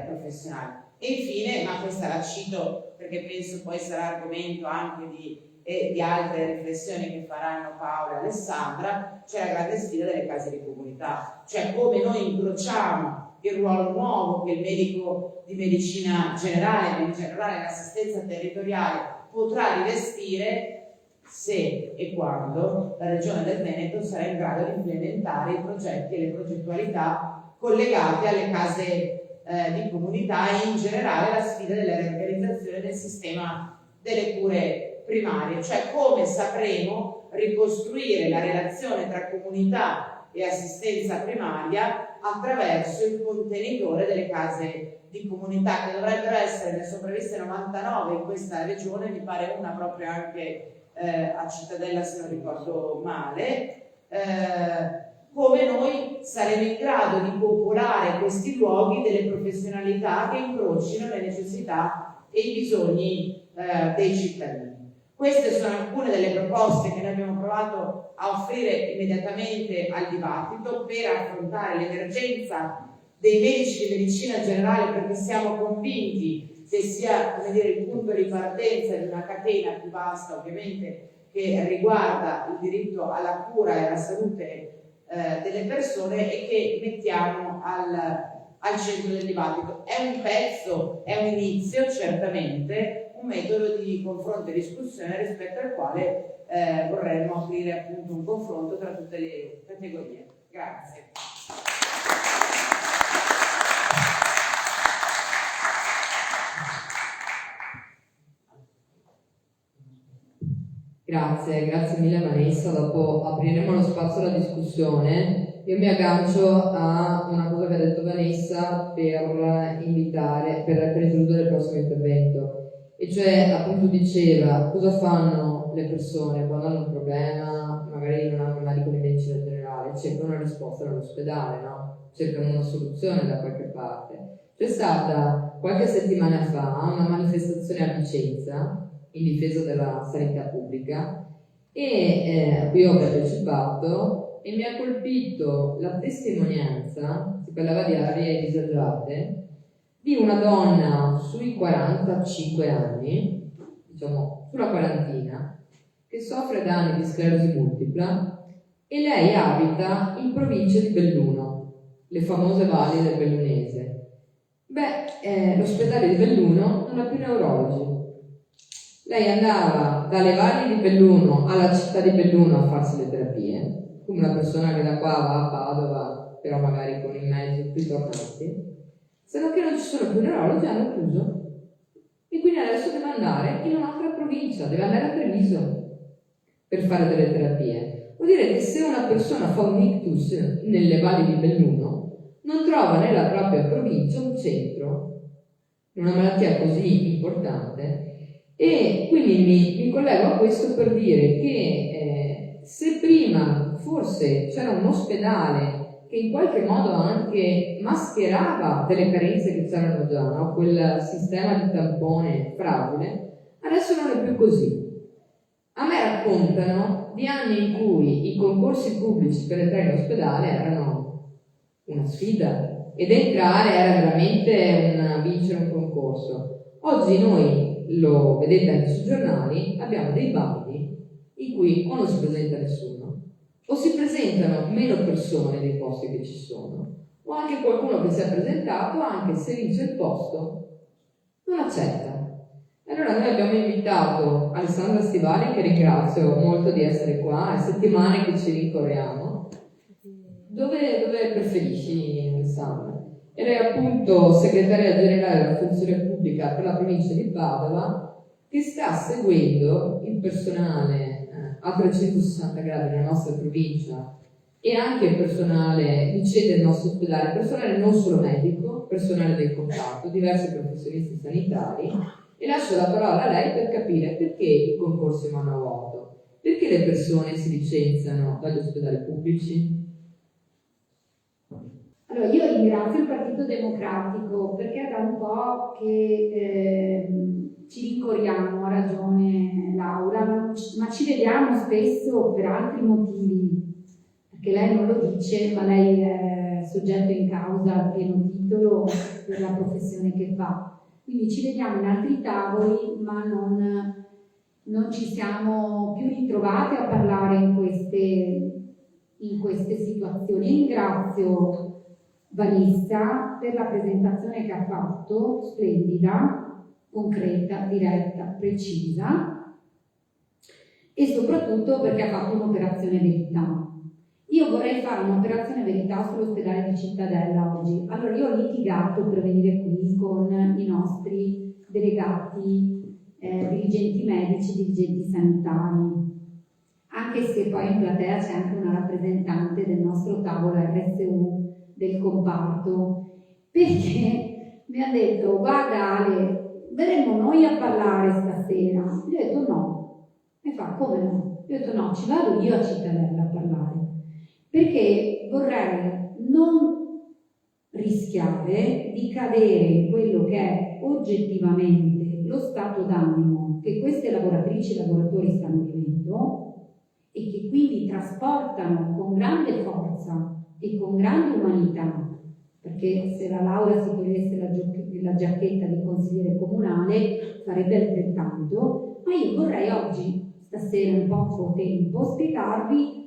professionale. E infine, ma questa la cito perché penso poi sarà argomento anche di altre riflessioni che faranno Paola e Alessandra, c'è la grande sfida delle case di comunità, cioè come noi incrociamo il ruolo nuovo che il medico di medicina generale, in generale l'assistenza territoriale, potrà rivestire se e quando la Regione del Veneto sarà in grado di implementare i progetti e le progettualità collegate alle case di comunità e in generale la sfida della riorganizzazione del sistema delle cure primarie, cioè come sapremo ricostruire la relazione tra comunità e assistenza primaria attraverso il contenitore delle case di comunità, che dovrebbero essere, ne sono previste 99 in questa regione, mi pare una proprio anche a Cittadella se non ricordo male. Come noi saremo in grado di popolare questi luoghi delle professionalità che incrocino le necessità e i bisogni dei cittadini. Queste sono alcune delle proposte che noi abbiamo provato a offrire immediatamente al dibattito per affrontare l'emergenza dei medici di medicina generale, perché siamo convinti che sia, come dire, il punto di partenza di una catena più vasta, ovviamente, che riguarda il diritto alla cura e alla salute delle persone e che mettiamo al centro del dibattito. È un pezzo, è un inizio, certamente, un metodo di confronto e discussione rispetto al quale vorremmo aprire appunto un confronto tra tutte le categorie. Grazie. Grazie mille Vanessa, dopo apriremo lo spazio alla discussione. Io mi aggancio a una cosa che ha detto Vanessa per introdurre il prossimo intervento, e cioè appunto diceva cosa fanno le persone quando hanno un problema, magari non hanno un medico di medicina generale, cercano una risposta dall'ospedale, no? Cercano una soluzione da qualche parte. C'è stata qualche settimana fa una manifestazione a Vicenza in difesa della sanità pubblica e qui ho partecipato e mi ha colpito la testimonianza, si parlava di aree disagiate, di una donna sui 45 anni, diciamo sulla quarantina, che soffre da anni di sclerosi multipla e lei abita in provincia di Belluno, le famose valli del Bellunese. L'ospedale di Belluno non ha più neurologi. Lei andava dalle valli di Belluno alla città di Belluno a farsi le terapie, come una persona che da qua va a Padova, però magari con i mezzi ritornati, se non che non ci sono più neurologi, hanno chiuso. E quindi adesso deve andare in un'altra provincia, deve andare a Treviso per fare delle terapie. Vuol dire che se una persona fa un ictus nelle valli di Belluno, non trova nella propria provincia un centro, in una malattia così importante. E quindi mi collego a questo per dire che se prima forse c'era un ospedale che in qualche modo anche mascherava delle carenze che c'erano già, no? Quel sistema di tampone fragile, adesso non è più così. A me raccontano di anni in cui i concorsi pubblici per entrare in ospedale erano una sfida ed entrare era veramente vincere un concorso. Oggi noi, lo vedete anche sui giornali, abbiamo dei bandi in cui o non si presenta nessuno, o si presentano meno persone dei posti che ci sono, o anche qualcuno che si è presentato, anche se vince il posto, non accetta. Allora noi abbiamo invitato Alessandra Stivali, che ringrazio molto di essere qua, è settimane che ci rincorriamo. Dove preferisci, Alessandra? E lei è appunto segretaria generale della funzione pubblica per la provincia di Padova, che sta seguendo il personale a 360 gradi nella nostra provincia e anche il personale di sede del nostro ospedale, personale non solo medico, personale del contatto, diversi professionisti sanitari, e lascio la parola a lei per capire perché i concorsi vanno a vuoto, perché le persone si licenziano dagli ospedali pubblici. Allora, io ringrazio il Partito Democratico perché è da un po' che ci rincorriamo, ha ragione Laura, ma ci vediamo spesso per altri motivi, perché lei non lo dice, ma lei è soggetto in causa a pieno titolo per la professione che fa. Quindi ci vediamo in altri tavoli, ma non ci siamo più ritrovati a parlare in queste situazioni. Ringrazio Vanessa per la presentazione che ha fatto, splendida, concreta, diretta, precisa, e soprattutto perché ha fatto un'operazione verità. Io vorrei fare un'operazione verità sull'ospedale di Cittadella oggi. Allora io ho litigato per venire qui con i nostri delegati, dirigenti medici, dirigenti sanitari, anche se poi in platea c'è anche una rappresentante del nostro tavolo RSU del comparto, perché mi ha detto: guarda Ale, verremo noi a parlare stasera. Io ho detto no. E fa: come no? Io ho detto no, ci vado io a Cittadella a parlare, perché vorrei non rischiare di cadere in quello che è oggettivamente lo stato d'animo che queste lavoratrici e lavoratori stanno vivendo e che quindi trasportano con grande forza e con grande umanità, perché se la Laura si togliesse la giacchetta di consigliere comunale farebbe altrettanto, ma io vorrei oggi, stasera in poco tempo, spiegarvi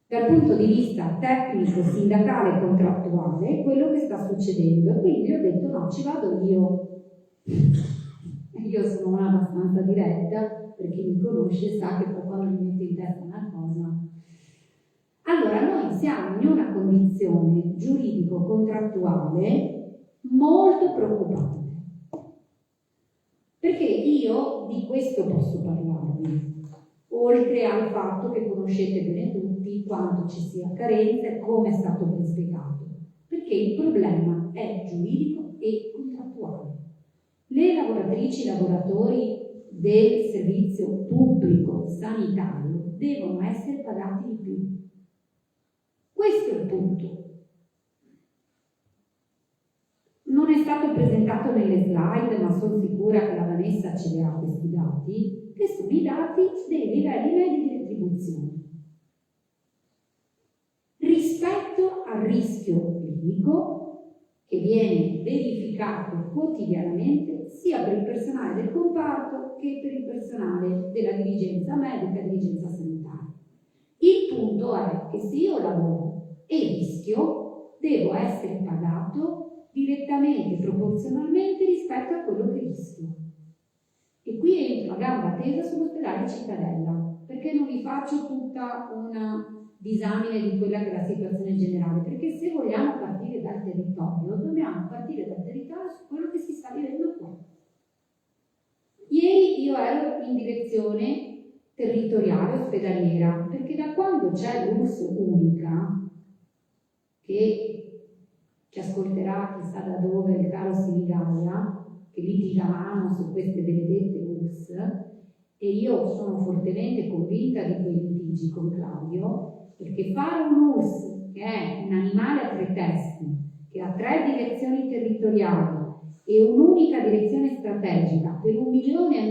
dal punto di vista tecnico, sindacale e contrattuale quello che sta succedendo. E quindi ho detto no, ci vado io. Io sono una abbastanza diretta, per chi mi conosce sa che poi quando mi metto in testa una cosa. Allora, noi siamo in una condizione giuridico-contrattuale molto preoccupante, perché io di questo posso parlarvi, oltre al fatto che conoscete bene tutti quanto ci sia carenza e come è stato ben spiegato, perché il problema è giuridico e contrattuale. Le lavoratrici e lavoratori del servizio pubblico sanitario devono essere pagati di più. Questo è il punto. Non è stato presentato nelle slide, ma sono sicura che la Vanessa ce li ha questi dati, che sono i dati dei livelli medi di retribuzione. Rispetto al rischio medico che viene verificato quotidianamente sia per il personale del comparto che per il personale della dirigenza medica e dirigenza sanitaria. Il punto è che se io lavoro e rischio, devo essere pagato direttamente, proporzionalmente rispetto a quello che rischio. E qui entro a gamba tesa sull'ospedale Cittadella, perché non vi faccio tutta una disamine di quella che è la situazione generale, perché se vogliamo partire dal territorio, dobbiamo partire dal territorio su quello che si sta vivendo qua. Ieri io ero in direzione territoriale ospedaliera, perché da quando c'è l'URSS unica, che ci ascolterà chissà da dove il caro Sinigalia, che litigavamo su queste benedette URSS, e io sono fortemente convinta di quei litigi con Claudio, perché fare un URSS che è un animale a tre testi, che ha 3 direzioni territoriali e un'unica direzione strategica per 1,5 milioni di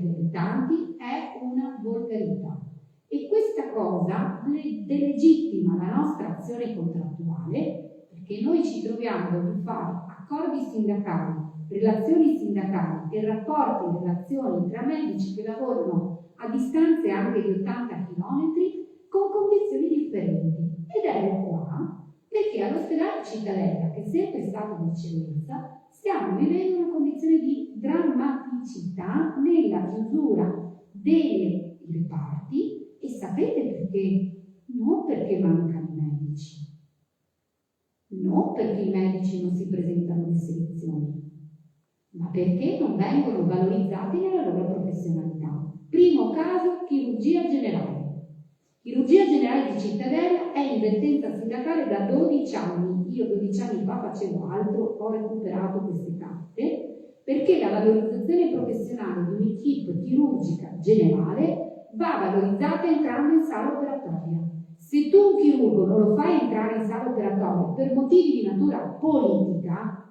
abitanti è una volgarità. E questa cosa delegittima la nostra azione contrattuale, perché noi ci troviamo a fare accordi sindacali, relazioni sindacali e rapporti in relazioni tra medici che lavorano a distanze anche di 80 km con condizioni differenti. Ed ero qua perché all'ospedale Cittadella, che è sempre stato di eccellenza, stiamo vivendo una condizione di drammaticità nella chiusura dei reparti. E sapete perché? Non perché mancano i medici, non perché i medici non si presentano alle selezioni, ma perché non vengono valorizzati nella loro professionalità. Primo caso, chirurgia generale. Chirurgia generale di Cittadella è in vertenza sindacale da 12 anni. Io 12 anni fa facevo altro, ho recuperato queste carte, perché la valorizzazione professionale di un'equipe chirurgica generale va valorizzata entrando in sala operatoria. Se tu un chirurgo non lo fai entrare in sala operatoria per motivi di natura politica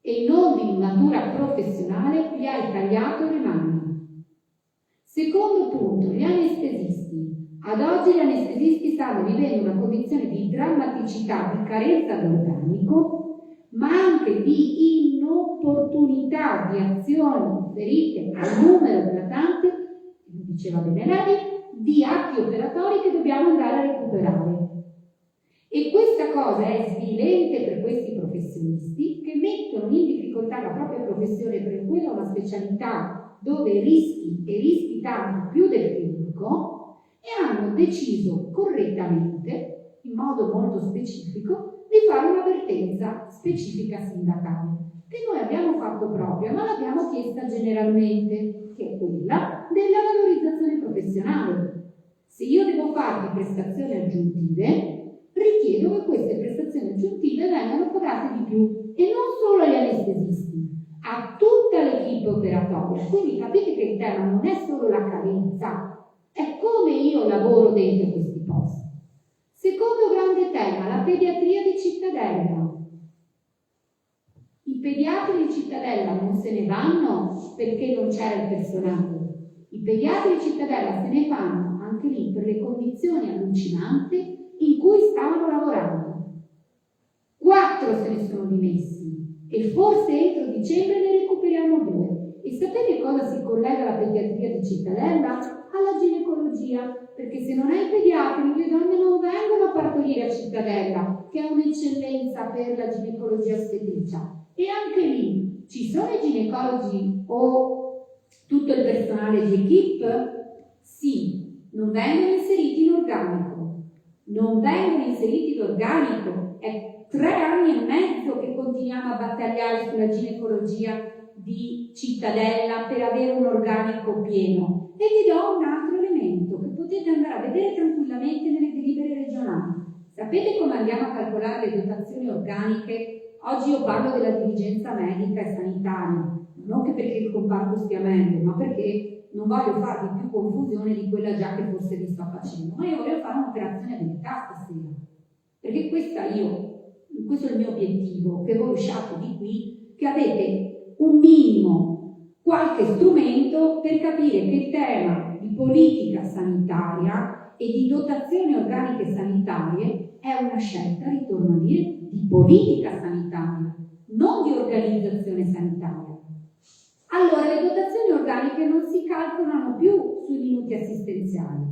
e non di natura professionale, gli hai tagliato le mani. Secondo punto, gli anestesisti. Ad oggi gli anestesisti stanno vivendo una condizione di drammaticità, di carenza di organico, ma anche di inopportunità di azioni ferite al numero eclatante, come diceva bene lei, di atti operatori che dobbiamo andare a recuperare. E questa cosa è svilente per questi professionisti che mettono in difficoltà la propria professione, perché quella è una specialità dove rischi tanto più del chirurgo, e hanno deciso correttamente, in modo molto specifico, di fare un'avvertenza specifica sindacale, che noi abbiamo fatto propria, ma l'abbiamo chiesta generalmente, che è quella della valorizzazione professionale. Se io devo farmi prestazioni aggiuntive, richiedo che queste prestazioni aggiuntive vengano pagate di più, e non solo agli anestesisti, a tutta l'equipe operatoria. Quindi capite che il tema non è solo la carenza, è come io lavoro dentro questi posti. Secondo grande tema, la pediatria di Cittadella. I pediatri di Cittadella non se ne vanno perché non c'era il personale. I pediatri di Cittadella se ne vanno anche lì per le condizioni allucinanti in cui stavano lavorando. 4 se ne sono dimessi e forse entro dicembre ne recuperiamo 2. E sapete cosa si collega alla pediatria di Cittadella? Alla ginecologia, perché se non hai pediatri le donne non vengono a partorire a Cittadella, che è un'eccellenza per la ginecologia ostetricia. E anche lì ci sono i ginecologi o tutto il personale di equipe? Sì, non vengono inseriti in organico. Non vengono inseriti in organico. È 3 anni e mezzo che continuiamo a battagliare sulla ginecologia di Cittadella per avere un organico pieno. E vi do un altro elemento che potete andare a vedere tranquillamente nelle delibere regionali. Sapete come andiamo a calcolare le dotazioni organiche? Oggi io parlo della dirigenza medica e sanitaria, non che perché il comparto stia meglio, ma perché non voglio farvi più confusione di quella già che forse vi sto facendo, ma io voglio fare un'operazione delicata stasera, perché questo è il mio obiettivo, che voi usciate di qui, che avete un minimo, qualche strumento per capire che il tema di politica sanitaria e di dotazioni organiche sanitarie è una scelta, ritorno a dire, di politica sanitaria, non di organizzazione sanitaria. Allora, le dotazioni organiche non si calcolano più sui minuti assistenziali,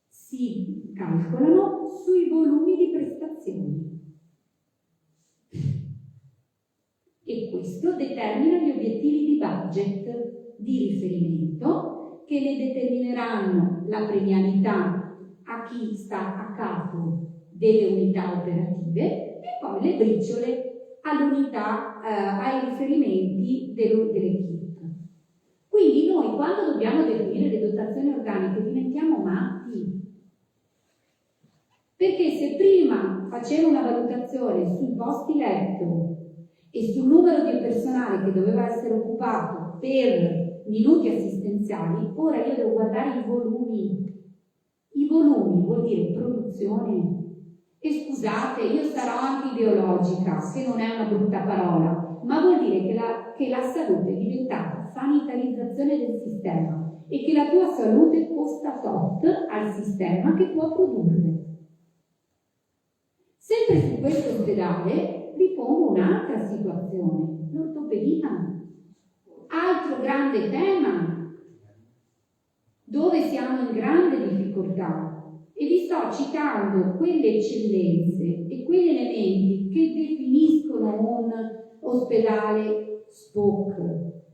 si calcolano sui volumi di prestazioni. E questo determina gli obiettivi di budget di riferimento che ne determineranno la premialità a chi sta a capo delle unità operative e poi le briciole all'unità, ai riferimenti dell'equipe. Quindi noi quando dobbiamo definire le dotazioni organiche diventiamo matti, perché se prima facevo una valutazione sui posti letto e sul numero di personale che doveva essere occupato per minuti assistenziali, ora io devo guardare i volumi. I volumi vuol dire produzione. E scusate, io sarò anche ideologica, che non è una brutta parola, ma vuol dire che la salute è diventata sanitarizzazione del sistema e che la tua salute costa tot al sistema che può produrre. Sempre su questo ospedale vi pongo un'altra situazione, l'ortopedia, altro grande tema dove siamo in grande difficoltà. E vi sto citando quelle eccellenze e quegli elementi che definiscono un ospedale SPOC,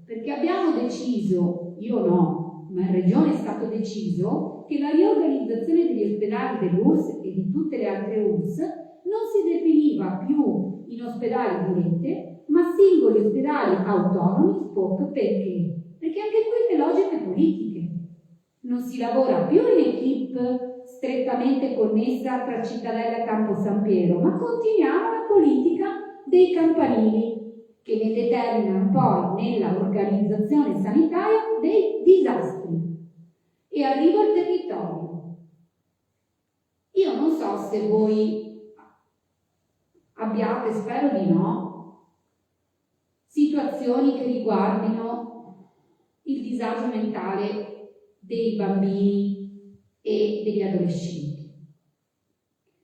perché abbiamo deciso, io no, ma in Regione è stato deciso, che la riorganizzazione degli ospedali dell'URSS e di tutte le altre URSS non si definiva più in ospedali di rete, ma singoli ospedali autonomi SPOC. Perché? Perché anche qui le logiche politiche. Non si lavora più in equipe strettamente connessa tra Cittadella e Campo San Piero, ma continuiamo la politica dei campanili che ne determinano poi nella organizzazione sanitaria dei disastri. E arrivo al territorio. Io non so se voi abbiate, spero di no, situazioni che riguardino il disagio mentale dei bambini e degli adolescenti.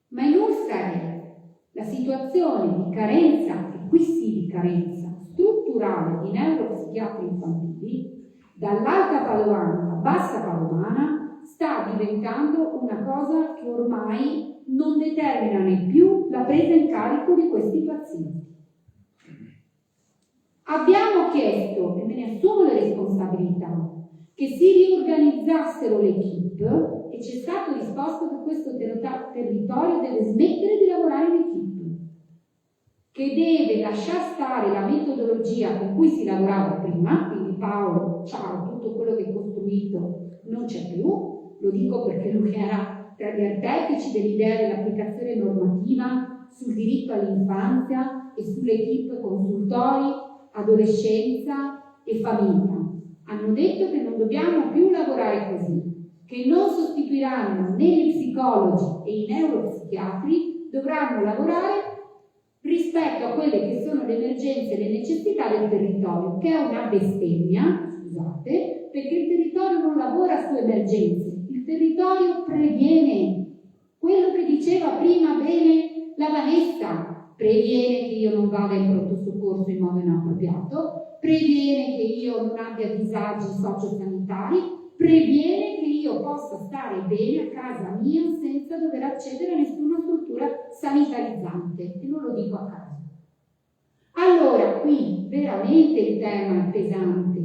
Ma in un serio, la situazione di carenza, e qui sì di carenza, strutturale di neuropsichiatri infantili, dall'Alta Padovana alla Bassa Padovana, sta diventando una cosa che ormai non determina né più la presa in carico di questi pazienti. Abbiamo chiesto, e me ne assumo le responsabilità, che si riorganizzassero le equip e ci è stato risposto che questo territorio deve smettere di lavorare in equip, che deve lasciare stare la metodologia con cui si lavorava prima, quindi Paolo, ciao, tutto quello che hai costruito non c'è più, lo dico perché lui era tra gli artefici dell'idea dell'applicazione normativa sul diritto all'infanzia e sulle equip consultori, adolescenza e famiglia. Hanno detto che non dobbiamo più lavorare così, che non sostituiranno né gli psicologi e i neuropsichiatri, dovranno lavorare rispetto a quelle che sono le emergenze e le necessità del territorio, che è una bestemmia, scusate, perché il territorio non lavora su emergenze, il territorio previene. Quello che diceva prima bene la Vanessa, previene che io non vada in pronto soccorso in modo inappropriato, previene che io non abbia disagi sociosanitari, previene che io possa stare bene a casa mia senza dover accedere a nessuna struttura sanitarizzante, e non lo dico a caso. Allora qui veramente il tema è pesante,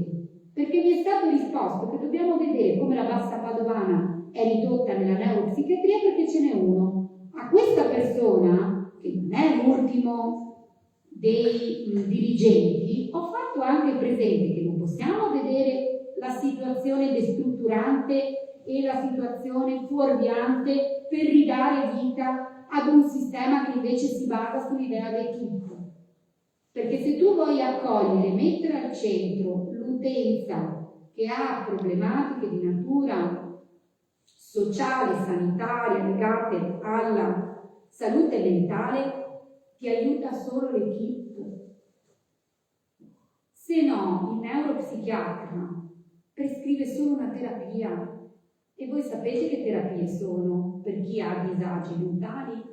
perché mi è stato risposto che dobbiamo vedere come la Bassa Padovana è ridotta nella neuropsichiatria perché ce n'è uno. A questa persona, che non è l'ultimo dei dirigenti, ho fatto anche presente che non possiamo vedere la situazione destrutturante e la situazione fuorviante per ridare vita ad un sistema che invece si basa sull'idea del tutto. Perché se tu vuoi accogliere, mettere al centro l'utenza che ha problematiche di natura sociale, sanitaria, legate alla salute mentale, ti aiuta solo l'equipe. Se no, il neuropsichiatra prescrive solo una terapia. E voi sapete che terapie sono per chi ha disagi mentali?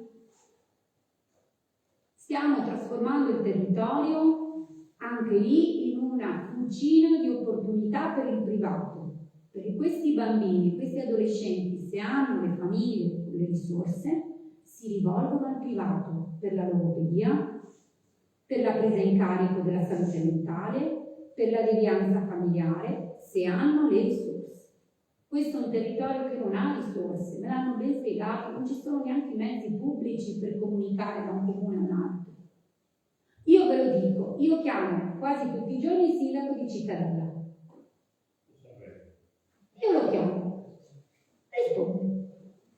Stiamo trasformando il territorio anche lì in una fucina di opportunità per il privato, perché questi bambini, questi adolescenti, se hanno le famiglie con le risorse, si rivolgono al privato per la logopedia, per la presa in carico della salute mentale, per la devianza familiare, se hanno le risorse. Questo è un territorio che non ha risorse, me l'hanno ben spiegato, non ci sono neanche i mezzi pubblici per comunicare da un comune a un altro. Io ve lo dico, io chiamo quasi tutti i giorni il sindaco di Cittadella. Io lo chiamo,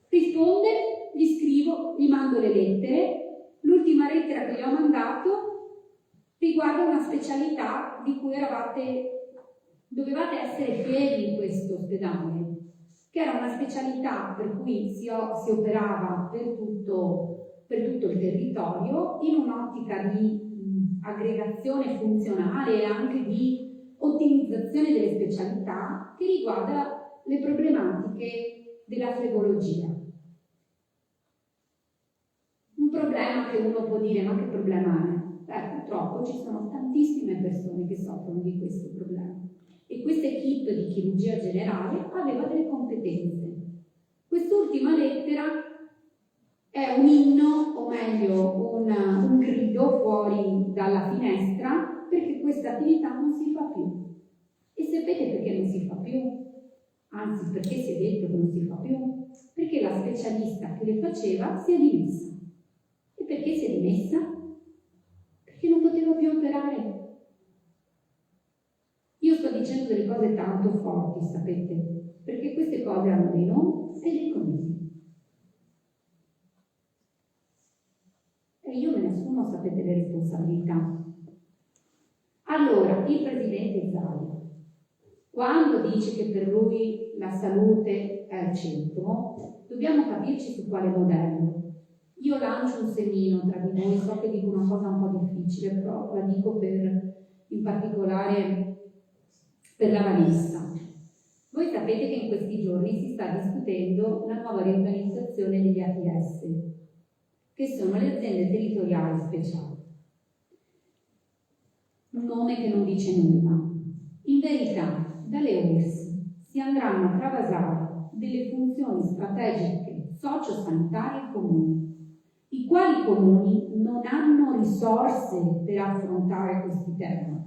risponde, gli scrivo, gli mando le lettere. L'ultima lettera che gli ho mandato riguarda una specialità di cui dovevate essere fieri in questo ospedale, che era una specialità per cui si operava per tutto il territorio in un'ottica di aggregazione funzionale e anche di ottimizzazione delle specialità che riguarda le problematiche della flebologia. Un problema che uno può dire, ma che problema è? Purtroppo ci sono tantissime persone che soffrono di questo problema. E questa equipe di chirurgia generale aveva delle competenze. Quest'ultima lettera è un inno, o meglio un grido fuori dalla finestra, perché questa attività non si fa più. E sapete perché non si fa più? Anzi, perché si è detto che non si fa più? Perché la specialista che le faceva si è dimessa. E perché si è dimessa? Perché non poteva più operare. Io sto dicendo delle cose tanto forti, sapete, perché queste cose hanno dei nomi e dei cognomi. E io me ne assumo, sapete, le responsabilità. Allora, il presidente Zaia, quando dice che per lui la salute è al centro, dobbiamo capirci su quale modello. Io lancio un semino tra di noi, so che dico una cosa un po' difficile, però la dico in particolare per la Vanessa. Voi sapete che in questi giorni si sta discutendo la nuova riorganizzazione degli ATS, che sono le aziende territoriali speciali. Un nome che non dice nulla. In verità, dalle ORS si andranno a travasare delle funzioni strategiche sociosanitarie comuni, i quali comuni non hanno risorse per affrontare questi temi,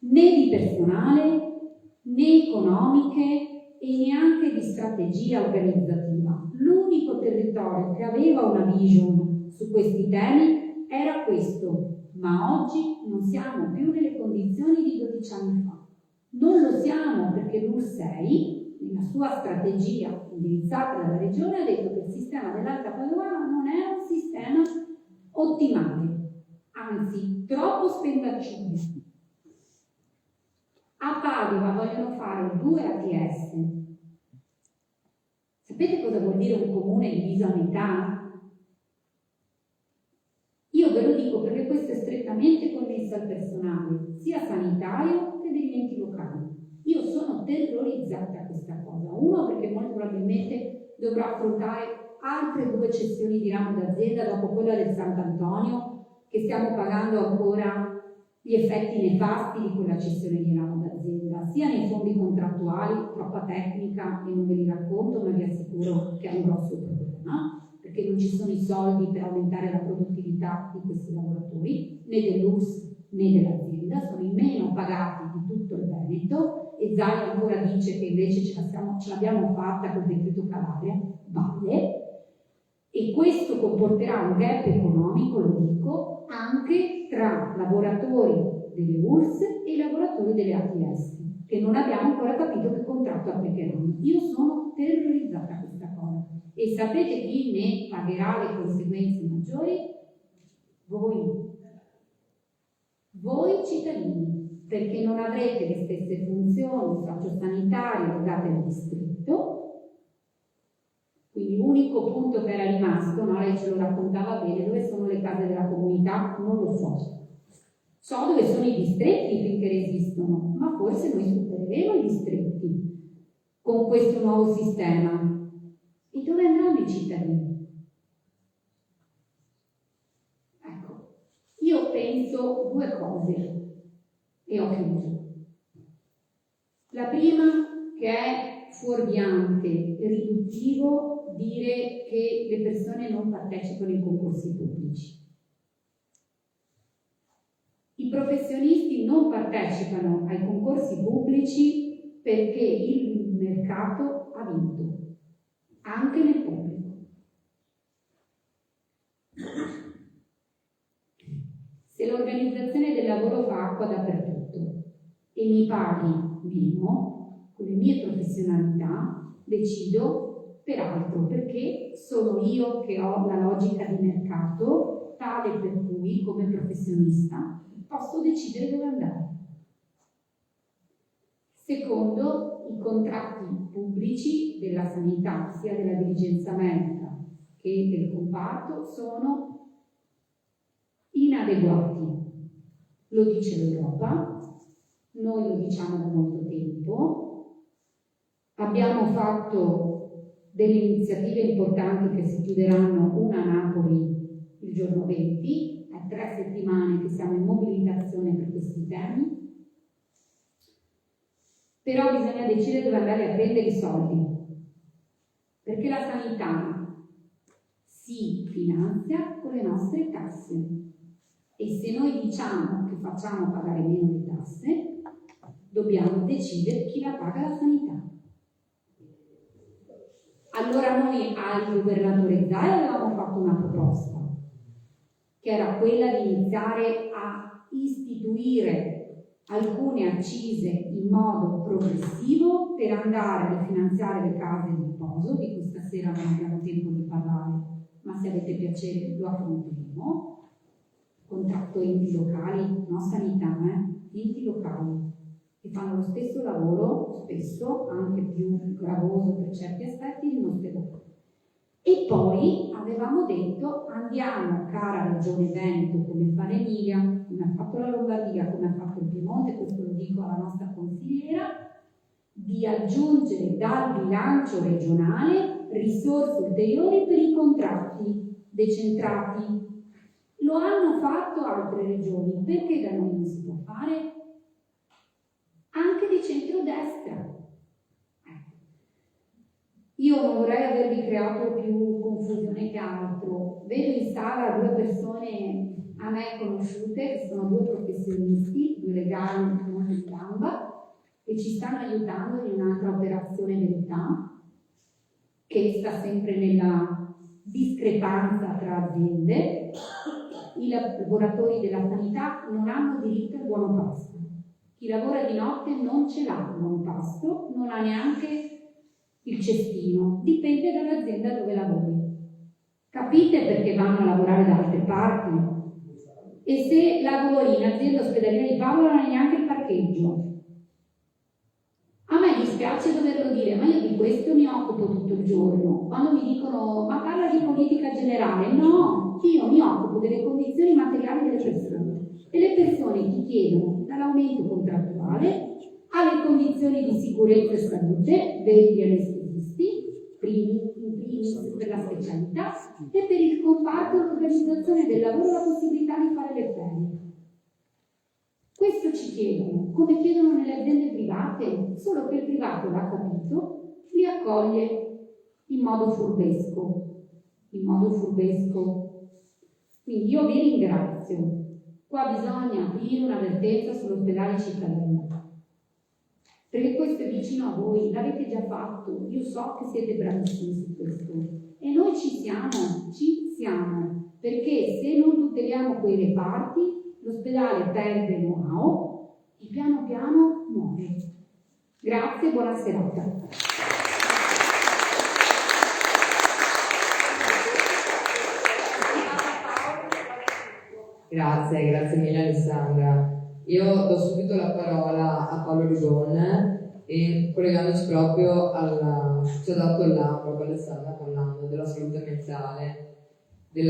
né di personale, né economiche e neanche di strategia organizzativa. L'unico territorio che aveva una vision su questi temi era questo, ma oggi non siamo più nelle condizioni di 12 anni fa. Non lo siamo perché l'UR6, nella sua strategia indirizzata dalla Regione, ha detto che il sistema dell'Alta Padovana non è un sistema ottimale, anzi troppo spendacciuto. A Padova vogliono fare 2 ATS. Sapete cosa vuol dire un comune diviso a metà? Io ve lo dico perché questo è strettamente connesso al personale, sia sanitario che degli enti locali. Io sono terrorizzata a questa cosa. Uno, perché molto probabilmente dovrò affrontare altre 2 cessioni di ramo d'azienda dopo quella del Sant'Antonio, che stiamo pagando ancora gli effetti nefasti di quella cessione di ramo d'azienda, sia nei fondi contrattuali, troppa tecnica e non ve li racconto, ma vi assicuro che è un grosso problema, perché non ci sono i soldi per aumentare la produttività di questi lavoratori, né dell'URSS né dell'azienda, sono i meno pagati di tutto il Veneto, e Zaia ancora dice che invece ce l'abbiamo fatta col decreto Calabria, vale, e questo comporterà un gap economico, lo dico, anche tra lavoratori delle URSS e lavoratori delle ATS, che non abbiamo ancora capito che contratto applicheranno. Io sono terrorizzata a questa cosa. E sapete chi ne pagherà le conseguenze maggiori? Voi cittadini, perché non avrete le stesse funzioni sociosanitarie legate al distretto. Quindi l'unico punto che era rimasto, no? Lei ce lo raccontava bene, dove sono le case della comunità? Non lo so. So dove sono i distretti finché resistono, ma forse noi supereremo i distretti con questo nuovo sistema. E dove andranno i cittadini? Ecco, io penso 2 cose e ho chiuso. La prima, che è fuorviante e riduttivo dire che le persone non partecipano ai concorsi pubblici. I professionisti non partecipano ai concorsi pubblici perché il mercato ha vinto, anche nel pubblico. Se l'organizzazione del lavoro fa acqua dappertutto e mi paghi meno, con le mie professionalità, decido peraltro perché sono io che ho la logica di mercato tale per cui come professionista posso decidere dove andare. Secondo, i contratti pubblici della sanità, sia della dirigenza medica che del comparto, sono inadeguati. Lo dice l'Europa, noi lo diciamo da molto tempo, abbiamo fatto delle iniziative importanti che si chiuderanno, una a Napoli il giorno 20, è 3 settimane che siamo in mobilitazione per questi temi, però bisogna decidere dove andare a prendere i soldi, perché la sanità si finanzia con le nostre tasse e se noi diciamo che facciamo pagare meno le tasse, dobbiamo decidere chi la paga la sanità. Allora noi al governatore Zaia avevamo fatto una proposta, che era quella di iniziare a istituire alcune accise in modo progressivo per andare a rifinanziare le case di riposo, di cui stasera non abbiamo tempo di parlare, ma se avete piacere lo affronteremo. Contratto enti locali, non sanità, enti locali, che fanno lo stesso lavoro, spesso anche più gravoso per certi aspetti, di un ospedale. E poi avevamo detto andiamo, cara Regione Veneto, come fa l'Emilia, come ha fatto la Lombardia, come ha fatto il Piemonte, questo lo dico alla nostra consigliera, di aggiungere dal bilancio regionale risorse ulteriori per i contratti decentrati. Lo hanno fatto altre regioni, perché da noi non si può fare? Anche di centrodestra. Io non vorrei avervi creato più confusione che altro. Vedo in sala due persone a me conosciute, che sono due professionisti, due legali molto in gamba, e ci stanno aiutando in un'altra operazione verità, che sta sempre nella discrepanza tra aziende. I lavoratori della sanità non hanno diritto al buono pasto. Chi lavora di notte non ce l'ha il buono pasto, non ha neanche il cestino, dipende dall'azienda dove lavori. Capite perché vanno a lavorare da altre parti? E se lavori in azienda ospedaliera di Paola non hai neanche il parcheggio. A me dispiace doverlo dire, ma io di questo mi occupo tutto il giorno. Quando mi dicono, ma parla di politica generale, no, io mi occupo delle condizioni materiali delle persone. E le persone ti chiedono dall'aumento contrattuale alle condizioni di sicurezza e salute, vedi gli anestesisti, in primis per la specialità, e per il comparto l'organizzazione del lavoro e la possibilità di fare le ferie. Questo ci chiedono, come chiedono nelle aziende private, solo che il privato l'ha capito, li accoglie in modo furbesco. Quindi io vi ringrazio. Qua bisogna aprire un'avvertenza sull'ospedale cittadino, perché questo è vicino a voi, l'avete già fatto, io so che siete bravissimi su questo e noi ci siamo, perché se non tuteliamo quei reparti l'ospedale perde know-how e piano piano muore. Grazie, buona serata. Grazie mille Alessandra. Io do subito la parola a Paolo Rigon e collegandoci proprio ci ha dato proprio Alessandra parlando della salute mentale, di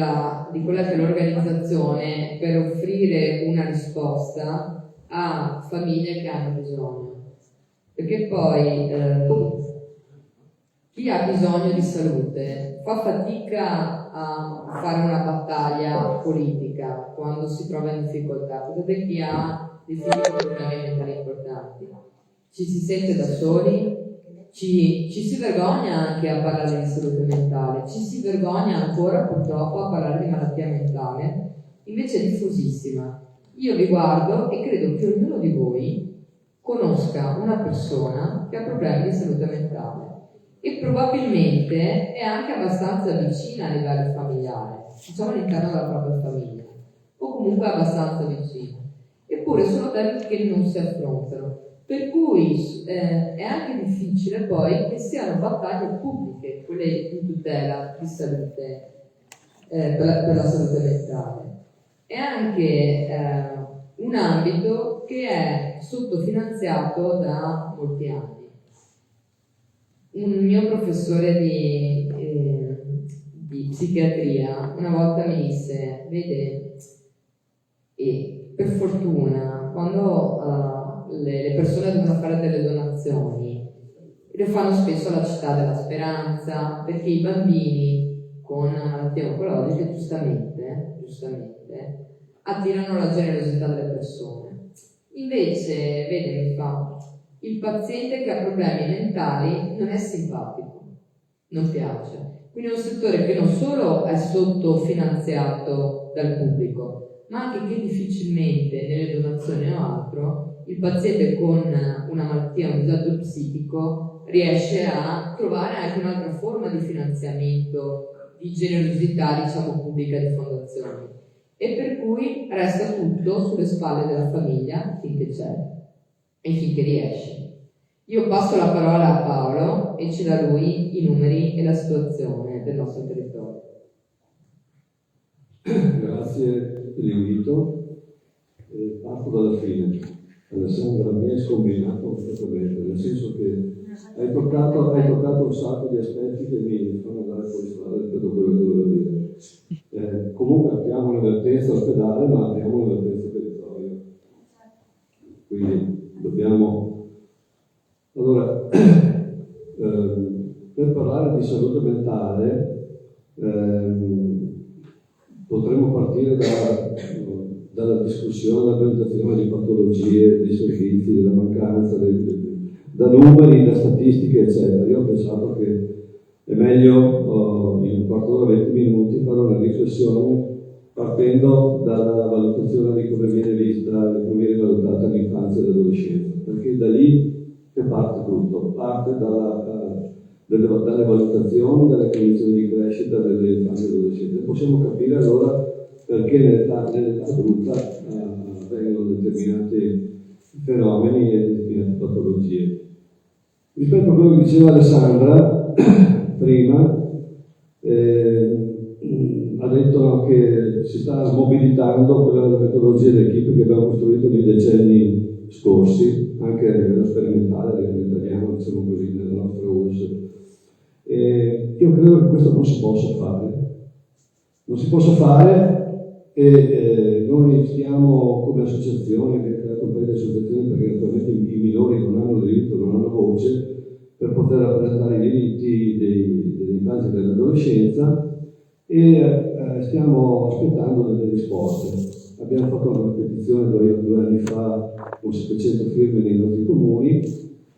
quella che è l'organizzazione per offrire una risposta a famiglie che hanno bisogno. Perché poi chi ha bisogno di salute fa fatica a fare una battaglia politica quando si trova in difficoltà, perché chi ha dei figli con problemi mentali importanti ci si sente da soli, ci si vergogna anche a parlare di salute mentale, ci si vergogna ancora purtroppo a parlare di malattia mentale, invece è diffusissima. Io vi guardo e credo che ognuno di voi conosca una persona che ha problemi di salute mentale e probabilmente è anche abbastanza vicina a livello familiare, diciamo all'interno della propria famiglia, o comunque abbastanza vicina. Eppure sono temi che non si affrontano, per cui è anche difficile poi che siano battaglie pubbliche, quelle in tutela di salute, per la salute mentale. È anche un ambito che è sottofinanziato da molti anni. Un mio professore di psichiatria una volta mi disse, vede, e per fortuna quando le persone devono fare delle donazioni le fanno spesso alla Città della Speranza, perché i bambini con malattie oncologiche giustamente attirano la generosità delle persone. Invece, vede, mi fa, il paziente che ha problemi mentali non è simpatico, non piace. Quindi è un settore che non solo è sottofinanziato dal pubblico, ma anche che difficilmente nelle donazioni o altro il paziente con una malattia, un disagio psichico riesce a trovare anche un'altra forma di finanziamento, di generosità, diciamo, pubblica di fondazioni. E per cui resta tutto sulle spalle della famiglia finché c'è e finché riesce. Io passo la parola a Paolo e ci dà lui i numeri e la situazione del nostro territorio. Grazie per l'invito. Parto dalla fine. Alessandra, mi hai scombinato completamente, nel senso che hai toccato un sacco di aspetti che mi fanno andare fuori strada rispetto a quello che dovevo dire. Comunque apriamo un'avvertenza ospedale, ma apriamo un'avvertenza territorio. Quindi dobbiamo... Allora, per parlare di salute mentale potremmo partire dalla discussione, dalla presentazione di patologie, dei servizi, della mancanza, da numeri, da statistiche, eccetera. Io ho pensato che è meglio in un quarto d'ora, 20 minuti, fare una riflessione partendo dalla valutazione di come viene vista, come viene valutata l'infanzia e l'adolescenza, perché da lì che parte tutto, parte dalle valutazioni, dalle condizioni di crescita delle infanzie e adolescenti. Possiamo capire allora perché nell'età adulta vengono determinati fenomeni e determinate patologie. Rispetto a quello che diceva Alessandra prima, ha detto che si sta mobilitando quella della metodologia dell'equipe che abbiamo costruito nei decenni scorsi, anche a livello sperimentale, a livello italiano, diciamo così, nella nostra ULSS. Io credo che questo non si possa fare. Non si possa fare e noi stiamo come associazione, che ha creato un paio di associazioni perché naturalmente i minori non hanno diritto, non hanno voce, per poter rappresentare i diritti dell'infanzia e dell'adolescenza e stiamo aspettando delle risposte. Abbiamo fatto una petizione 2 anni fa con 700 firme nei nostri comuni,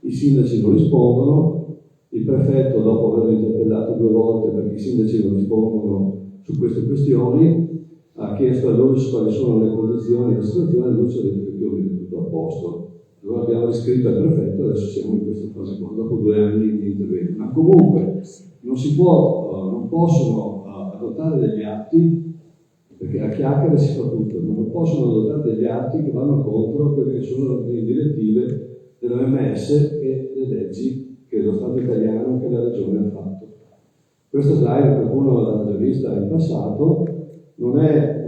i sindaci non rispondono, il prefetto dopo averlo interpellato 2 volte perché i sindaci non rispondono su queste questioni ha chiesto a l'ULSS quali sono le condizioni della situazione, l'ULSS ha detto che più o meno è tutto a posto. Allora abbiamo riscritto al prefetto, adesso siamo in questa fase qua, dopo 2 anni di intervento. Ma comunque non possono adottare degli atti, perché a chiacchiere si fa tutto, ma non possono adottare degli atti che vanno contro quelle che sono le direttive dell'OMS e le leggi che lo Stato italiano e che la Regione ha fatto. Questa slide qualcuno l'ha già vista in passato, non è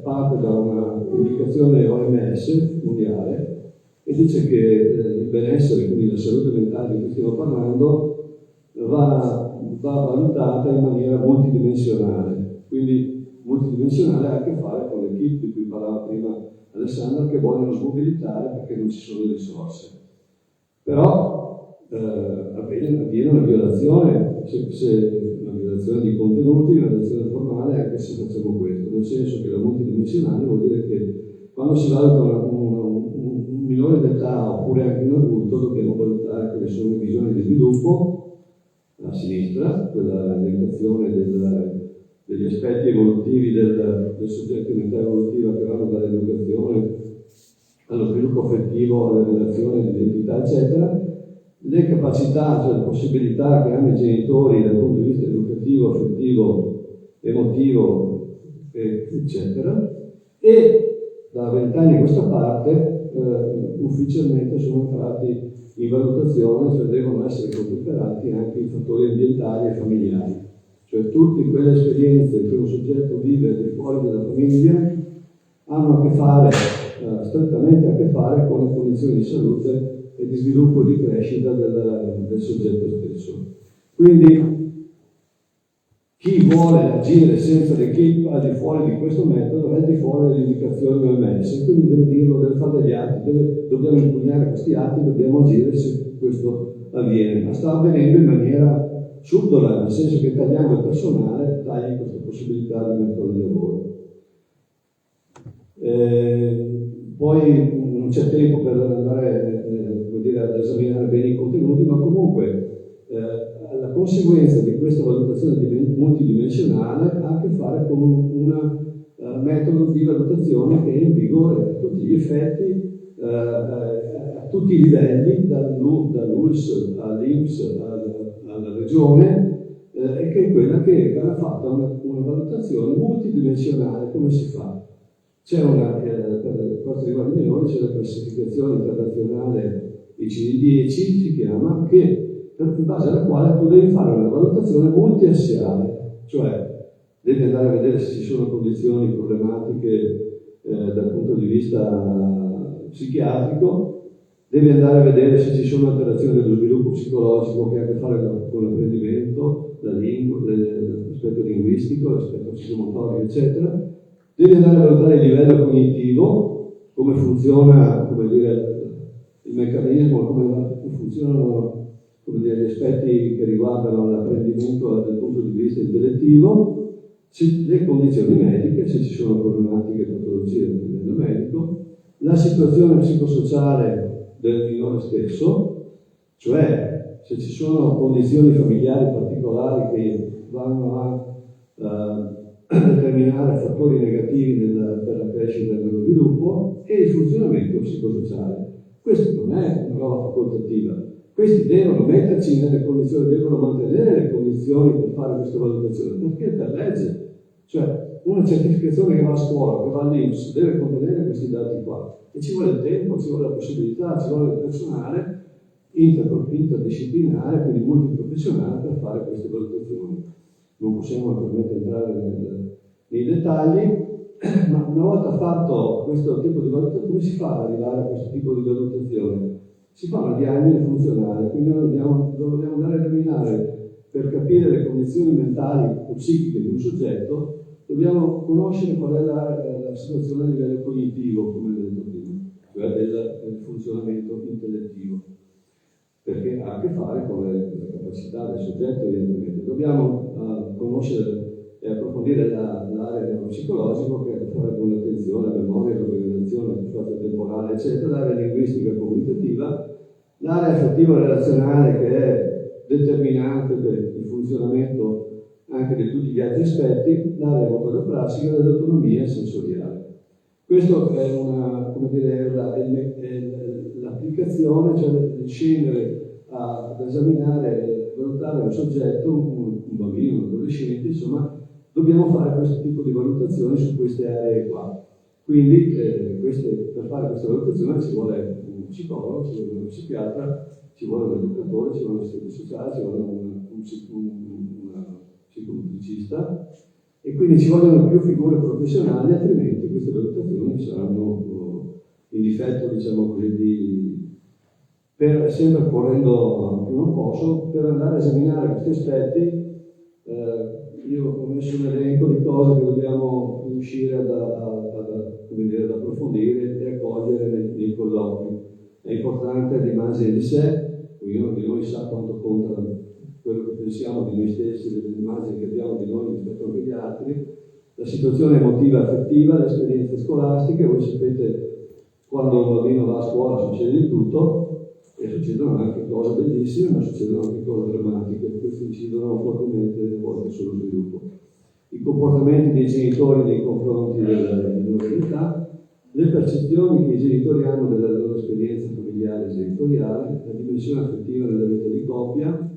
parte da una indicazione OMS mondiale e dice che il benessere, quindi la salute mentale di cui stiamo parlando, va valutata in maniera multidimensionale. Quindi multidimensionale ha a che fare con l'equipe di cui parlava prima Alessandra, che vogliono smobilitare perché non ci sono le risorse. Però avviene una violazione, una violazione di contenuti, una violazione formale anche se facciamo questo, nel senso che la multidimensionale vuol dire che quando si valuta un minore d'età oppure anche un adulto dobbiamo valutare quali sono le visioni di sviluppo a sinistra, quella l'indicazione degli aspetti evolutivi del soggetto in età evolutiva che vanno dall'educazione allo sviluppo affettivo, alle relazioni, all'identità, eccetera, le capacità, cioè le possibilità che hanno i genitori dal punto di vista educativo, affettivo, emotivo, eccetera, e da 20 anni a questa parte ufficialmente sono entrati in valutazione, cioè devono essere contemperati anche i fattori ambientali e familiari, cioè tutte quelle esperienze che un soggetto vive al di fuori della famiglia hanno a che fare, strettamente a che fare con le condizioni di salute e di sviluppo e di crescita del soggetto stesso. Quindi chi vuole agire senza l'equipe al di fuori di questo metodo è al di fuori delle indicazioni OMS, quindi deve dirlo, deve fare degli atti, dobbiamo impugnare questi atti, dobbiamo agire se questo avviene, ma sta avvenendo in maniera subdola, nel senso che tagliando il personale tagli questa possibilità di metodo di lavoro. Poi non c'è tempo per andare ad esaminare bene i contenuti, ma comunque la conseguenza di questa valutazione multidimensionale ha a che fare con un metodo di valutazione che è in vigore a tutti gli effetti, a tutti i livelli, dall'ULSS all'INPS alla Regione, e che è quella che va fatta una valutazione multidimensionale. Come si fa? C'è per quanto riguarda i minori, c'è la classificazione internazionale ICD-10 si chiama, in base alla quale tu devi fare una valutazione multiassiale, cioè devi andare a vedere se ci sono condizioni problematiche dal punto di vista psichiatrico, devi andare a vedere se ci sono alterazioni dello sviluppo psicologico che ha a che fare con l'apprendimento, la lingua, l'aspetto linguistico, l'aspetto psicomotorio, eccetera. Devi andare a valutare il livello cognitivo, come funziona, come dire, il meccanismo, come funzionano, come dire, gli aspetti che riguardano l'apprendimento dal punto di vista intellettivo, le condizioni mediche, se ci sono problematiche e patologie a livello medico, la situazione psicosociale del minore stesso, cioè se ci sono condizioni familiari particolari che vanno a determinare fattori negativi per la crescita e dello sviluppo, e il funzionamento psicosociale. Questo non è una roba facoltativa, questi devono metterci nelle condizioni, devono mantenere le condizioni per fare queste valutazioni, perché per legge, cioè una certificazione che va a scuola, che va all'INPS, deve contenere questi dati qua, e ci vuole il tempo, ci vuole la possibilità, ci vuole il personale interdisciplinare, quindi multiprofessionale, per fare queste valutazioni. Non possiamo naturalmente entrare nei dettagli, ma una volta fatto questo tipo di valutazione, come si fa ad arrivare a questo tipo di valutazione? Si fa una diagnosi funzionale, quindi noi dobbiamo andare a esaminare, per capire le condizioni mentali o psichiche di un soggetto, dobbiamo conoscere qual è la situazione a livello cognitivo, come ho detto prima, cioè del funzionamento intellettivo, perché ha a che fare con le capacità del soggetto, evidentemente. Dobbiamo conoscere e approfondire l'area neuropsicologica, che ha a che fare con l'attenzione, la memoria, l'organizzazione, lo spazio temporale, eccetera, l'area linguistica comunicativa, l'area affettiva relazionale, che è determinante per il funzionamento anche di tutti gli altri aspetti, l'area motorio-prassica dell'autonomia sensoriale. Questo è l'applicazione, cioè di scendere ad esaminare, valutare un soggetto, un bambino, un adolescente, insomma, dobbiamo fare questo tipo di valutazioni su queste aree qua. Quindi per fare questa valutazione ci vuole un psicologo, ci vuole uno psichiatra, ci vuole un educatore, ci vuole un assistente sociale, ci vuole un psicomotricista, e quindi ci vogliono più figure professionali, altrimenti queste valutazioni saranno in difetto, diciamo così, sempre correndo più non posso, per andare a esaminare questi aspetti. Io ho messo un elenco di cose che dobbiamo riuscire ad approfondire e a cogliere nei colloqui. È importante l'immagine di sé, ognuno di noi sa quanto conta quello che pensiamo di noi stessi, l'immagine che abbiamo di noi rispetto anche agli altri, la situazione emotiva e affettiva, le esperienze scolastiche. Voi sapete, quando un bambino va a scuola succede di tutto, e succedono anche cose bellissime, ma succedono anche cose drammatiche, queste incidono fortemente a volte sullo sviluppo. I comportamenti dei genitori nei confronti della minore età, le percezioni che i genitori hanno della loro esperienza familiare e genitoriale, la dimensione affettiva della vita di coppia,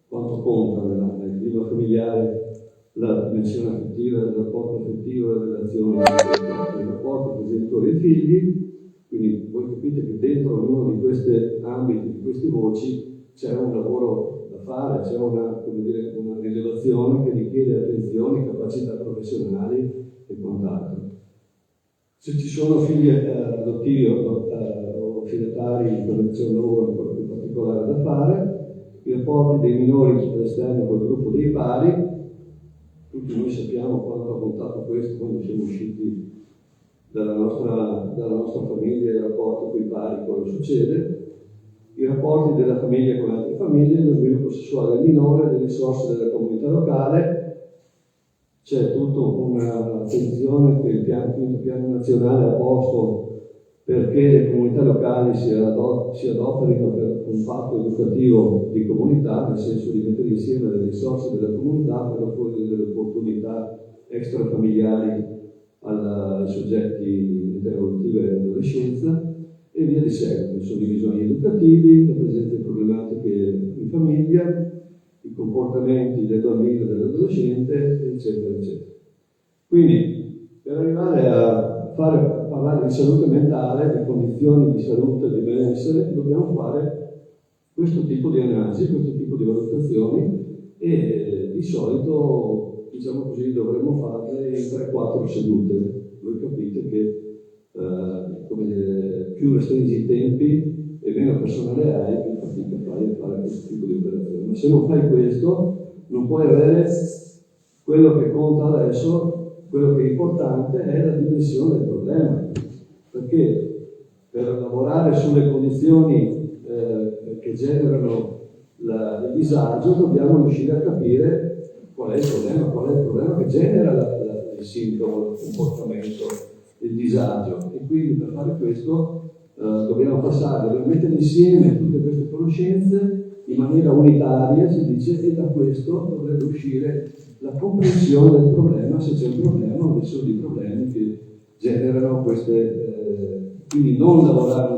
quanto conta nel clima familiare la dimensione affettiva, il rapporto affettivo, la relazione, il rapporto tra genitori e figli. Quindi voi capite che dentro ognuno di questi ambiti, di queste voci, c'è un lavoro da fare, c'è una rilevazione che richiede attenzione, capacità professionali e quant'altro. Se ci sono figli adottivi o fidatari, c'è un lavoro ancora più particolare da fare. I rapporti dei minori all'esterno col gruppo dei pari, tutti noi sappiamo quanto ha contato questo quando siamo usciti dalla nostra famiglia, i rapporti con i pari, quello succede, i rapporti della famiglia con altre famiglie, lo sviluppo sessuale del minore, le risorse della comunità locale. C'è tutta un'attenzione che il piano nazionale ha posto perché le comunità locali si adoperino per un fatto educativo di comunità, nel senso di mettere insieme le risorse della comunità per offrire delle opportunità extrafamiliari ai soggetti evolutivi e all'adolescenza, e via di seguito. Sono i bisogni educativi, la presenza di problematiche in famiglia, i comportamenti del bambino e dell'adolescente, eccetera, eccetera. Quindi, per arrivare a parlare di salute mentale, di condizioni di salute e di benessere, dobbiamo fare questo tipo di analisi, questo tipo di valutazioni, e di solito, diciamo così, dovremmo farle in 3-4 sedute. Voi capite che più restringi i tempi e meno personale hai, più fatica fai a fare questo tipo di operazione. Ma se non fai questo, non puoi avere quello che conta adesso. Quello che è importante è la dimensione del problema, perché per lavorare sulle condizioni che generano il disagio dobbiamo riuscire a capire qual è il problema che genera il sintomo, il comportamento, il disagio. E quindi per fare questo dobbiamo mettere insieme tutte queste conoscenze in maniera unitaria, si dice, e da questo dovrebbe uscire la comprensione del problema, se c'è un problema o se sono dei problemi che generano queste... quindi non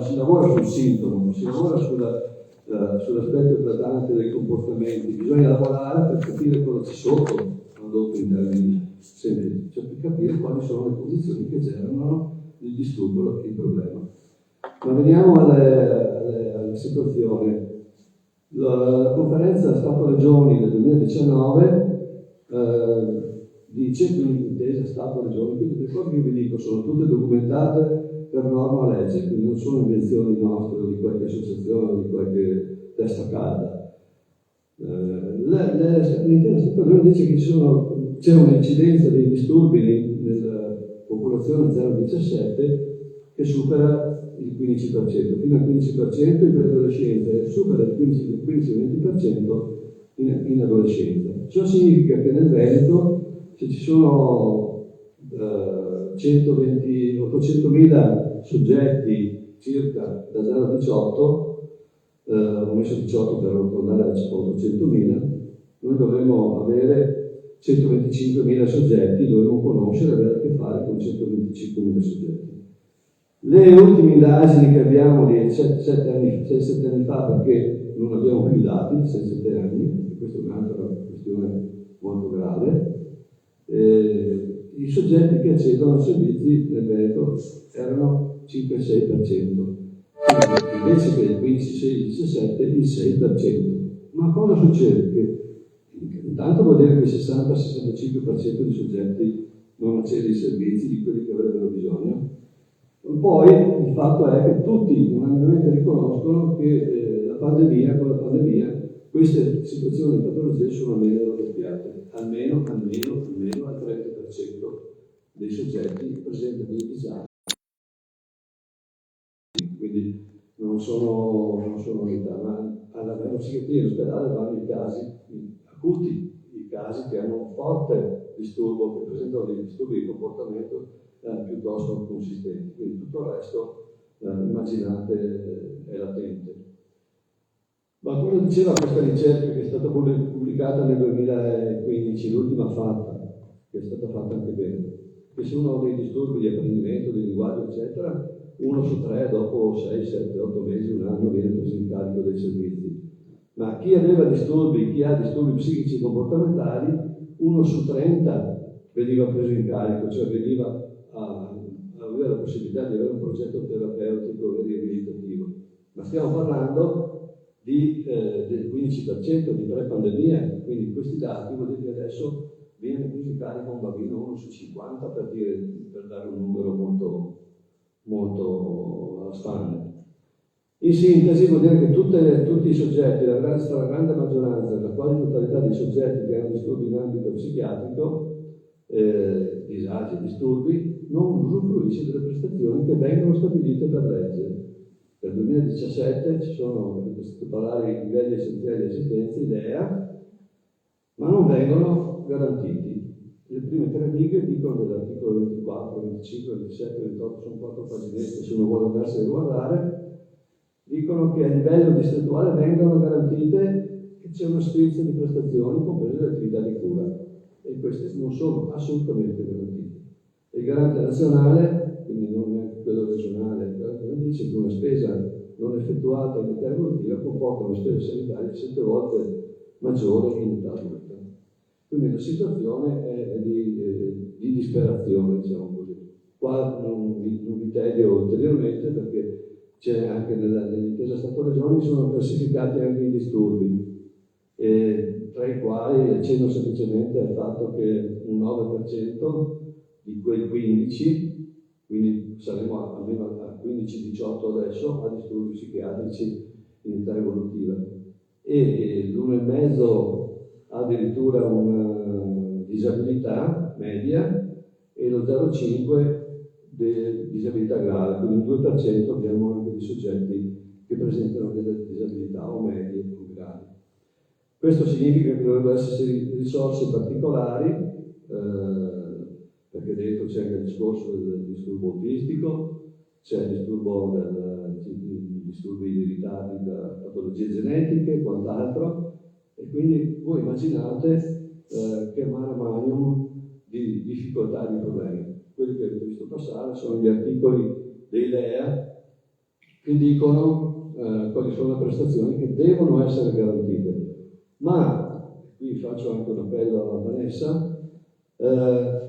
si lavora sul sintomo, non si lavora sull'aspetto eclatante dei comportamenti, bisogna lavorare per capire cosa c'è sotto, non dopo in termini semplici, cioè per capire quali sono le condizioni che generano il disturbo e il problema. Ma veniamo alla situazione. La conferenza Stato-Regioni del 2019 dice, quindi intesa Stato-Regioni, quindi le cose che vi dico sono tutte documentate per norma legge, quindi non sono invenzioni nostre o di qualche associazione o di qualche testa calda. L'intera Stato-Regioni dice che c'è un'incidenza dei disturbi nella popolazione 0-17 che supera il 15%, fino al 15% in preadolescenza e supera il 15-20% in adolescenza. Ciò significa che nel Veneto, se ci sono 800.000 soggetti circa da 0 a 18, ho messo 18 per tornare a 800.000, noi dovremmo avere 125.000 soggetti, dovremmo conoscere e avere a che fare con 125.000 soggetti. Le ultime indagini che abbiamo di 6-7 anni fa, perché non abbiamo più i dati, 6-7 anni, questa è un'altra questione molto grave, i soggetti che accedono ai servizi nel Veneto erano 5-6%, invece che il 15-16-17 il 6%. Ma cosa succede? Che intanto vuol dire che il 60-65% dei soggetti non accede ai servizi di quelli che avrebbero bisogno. Poi il fatto è che tutti unanimemente riconoscono che con la pandemia queste situazioni di patologia sono almeno raddoppiate, almeno al 30% dei soggetti presentano dei disagi. Quindi non sono novità, ma alla psichiatria in ospedale vanno i casi acuti, i casi che hanno un forte disturbo, che presentano dei disturbi di comportamento piuttosto consistenti, quindi tutto il resto immaginate è latente. Ma cosa diceva questa ricerca che è stata pubblicata nel 2015, l'ultima fatta, che è stata fatta anche bene, che se uno ha dei disturbi di apprendimento, di linguaggio, eccetera, 1 su 3 dopo 6, 7, 8 mesi, un anno viene preso in carico dei servizi. Ma chi ha disturbi psichici e comportamentali, 1 su 30 veniva preso in carico, cioè aveva la possibilità di avere un progetto terapeutico e riabilitativo. Ma stiamo parlando del 15% di pre-pandemia, quindi questi dati vuol dire che adesso viene preso in carico un bambino 1 su 50 per dare un numero molto, molto alla spanne. In sintesi vuol dire che tutti i soggetti, la stragrande maggioranza, la quasi totalità dei soggetti che hanno disturbi in ambito psichiatrico, disagi e disturbi, non usufruisce delle prestazioni che vengono stabilite per legge. Nel 2017 ci sono, per parlare di livelli essenziali di assistenza, IDEA, ma non vengono garantiti. Le prime 3 righe dicono dell'articolo 24, 25, 27, 28, sono 4 paginette, se uno vuole andarsi a riguardare, dicono che a livello distrettuale vengono garantite che c'è una serie di prestazioni, comprese le attività di cura, e queste non sono assolutamente garantite. Il garante nazionale, quindi non è quello regionale, dice che una spesa non effettuata in età evolutiva comporta una spesa sanitaria 7 volte maggiore in età adulta. Quindi la situazione è di disperazione, diciamo così. Qua non vi tedio ulteriormente perché c'è anche nell'intesa Stato-Regioni sono classificati anche i disturbi, tra i quali accenno semplicemente al fatto che un 9% di quei 15, quindi saremo almeno a 15-18 adesso, ha disturbi psichiatrici in età evolutiva, e l'1,5% ha addirittura una disabilità media e lo 0,5% di disabilità grave, quindi un 2% abbiamo anche di soggetti che presentano delle disabilità o medie o gravi. Questo significa che dovrebbero esserci risorse particolari, perché dentro c'è anche il discorso del disturbo autistico, c'è il disturbo disturbi ereditati da patologie genetiche e quant'altro, e quindi voi immaginate che mare magnum di difficoltà e di problemi. Quelli che avete visto passare sono gli articoli dei LEA che dicono quali sono le prestazioni che devono essere garantite. Ma, qui faccio anche un appello a Vanessa,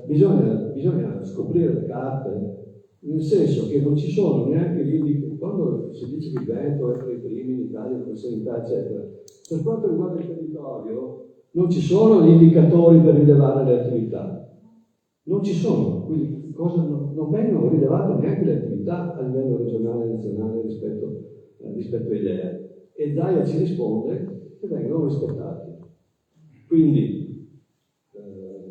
bisogna scoprire le carte, nel senso che non ci sono neanche lì, quando si dice che il Veneto è tra i primi in Italia per sanità, eccetera, per quanto riguarda il territorio non ci sono gli indicatori per rilevare le attività, non ci sono, quindi non vengono rilevate neanche le attività a livello regionale e nazionale rispetto ai LEA, e Zaia ci risponde che vengono rispettati. Quindi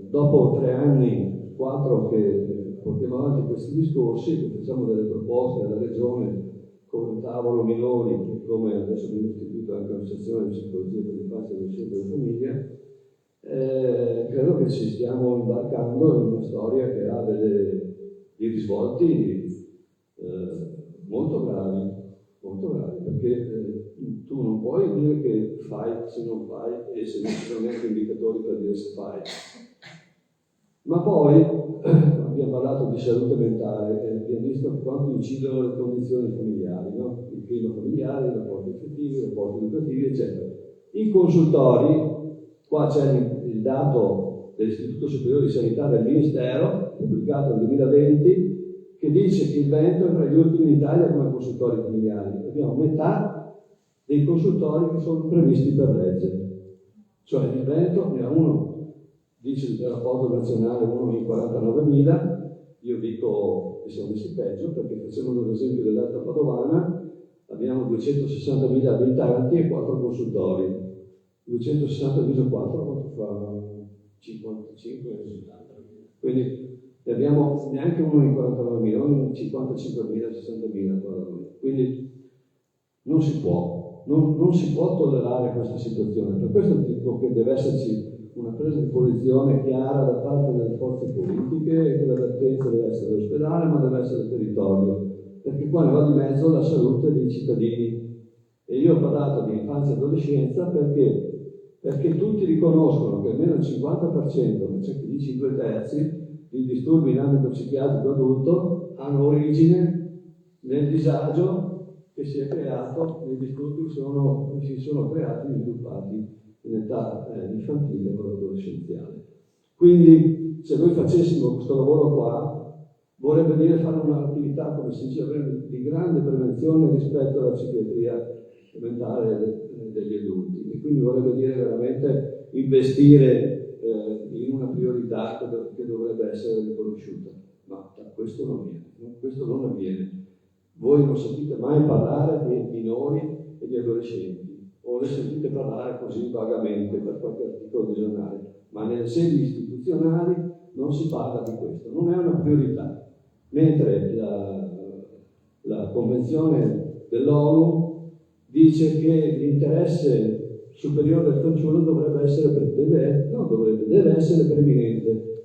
dopo 3 anni, 4 che portiamo avanti questi discorsi, che facciamo delle proposte alla Regione con un tavolo minori, che come adesso abbiamo istituito anche una sezione di psicologia per l'infanzia, l'adolescenza e la famiglia, credo che ci stiamo imbarcando in una storia che ha dei risvolti molto gravi, perché tu non puoi dire che fai se non fai e se non ci sono neanche indicatori per dire se fai. Ma poi abbiamo parlato di salute mentale e abbiamo visto quanto incidono le condizioni familiari, no? Il clima familiare, i rapporti affettivi, i rapporti educativi, eccetera. I consultori, qua c'è il dato dell'Istituto Superiore di Sanità del Ministero, pubblicato nel 2020, che dice che il Veneto è tra gli ultimi in Italia come consultori familiari. Abbiamo metà dei consultori che sono previsti per legge. Cioè il Veneto ne ha uno, dice il rapporto nazionale, uno in 49.000, io dico che siamo messi peggio, perché facendo l'esempio dell'Alta Padovana, abbiamo 260.000 abitanti e 4 consultori. 260 diviso 4 quanto fa? 55? Quindi ne abbiamo neanche uno in 49.000, uno in 55.000, 60.000 qua da noi. Quindi non si può tollerare questa situazione. Per questo dico che deve esserci una presa di posizione chiara da parte delle forze politiche, e che l'avvertenza deve essere dell'ospedale, ma deve essere del territorio, perché qua ne va di mezzo la salute dei cittadini. E io ho parlato di infanzia e adolescenza perché tutti riconoscono che almeno il 50%, ma c'è chi dice i 2/3, di disturbi in ambito psichiatrico adulto hanno origine nel disagio che si è creato, nei disturbi che si sono creati e sviluppati in età infantile o adolescenziale. Quindi se noi facessimo questo lavoro qua, vorrebbe dire fare un'attività, come si dice, di grande prevenzione rispetto alla psichiatria mentale degli adulti, e quindi vorrebbe dire veramente investire in una priorità che dovrebbe essere riconosciuta, ma questo non avviene. Voi non sentite mai parlare di minori e di adolescenti, o le sentite parlare così vagamente per qualche articolo di giornale, ma nelle sedi istituzionali non si parla di questo, non è una priorità, mentre la Convenzione dell'ONU dice che l'interesse superiore del fanciullo deve essere preminente,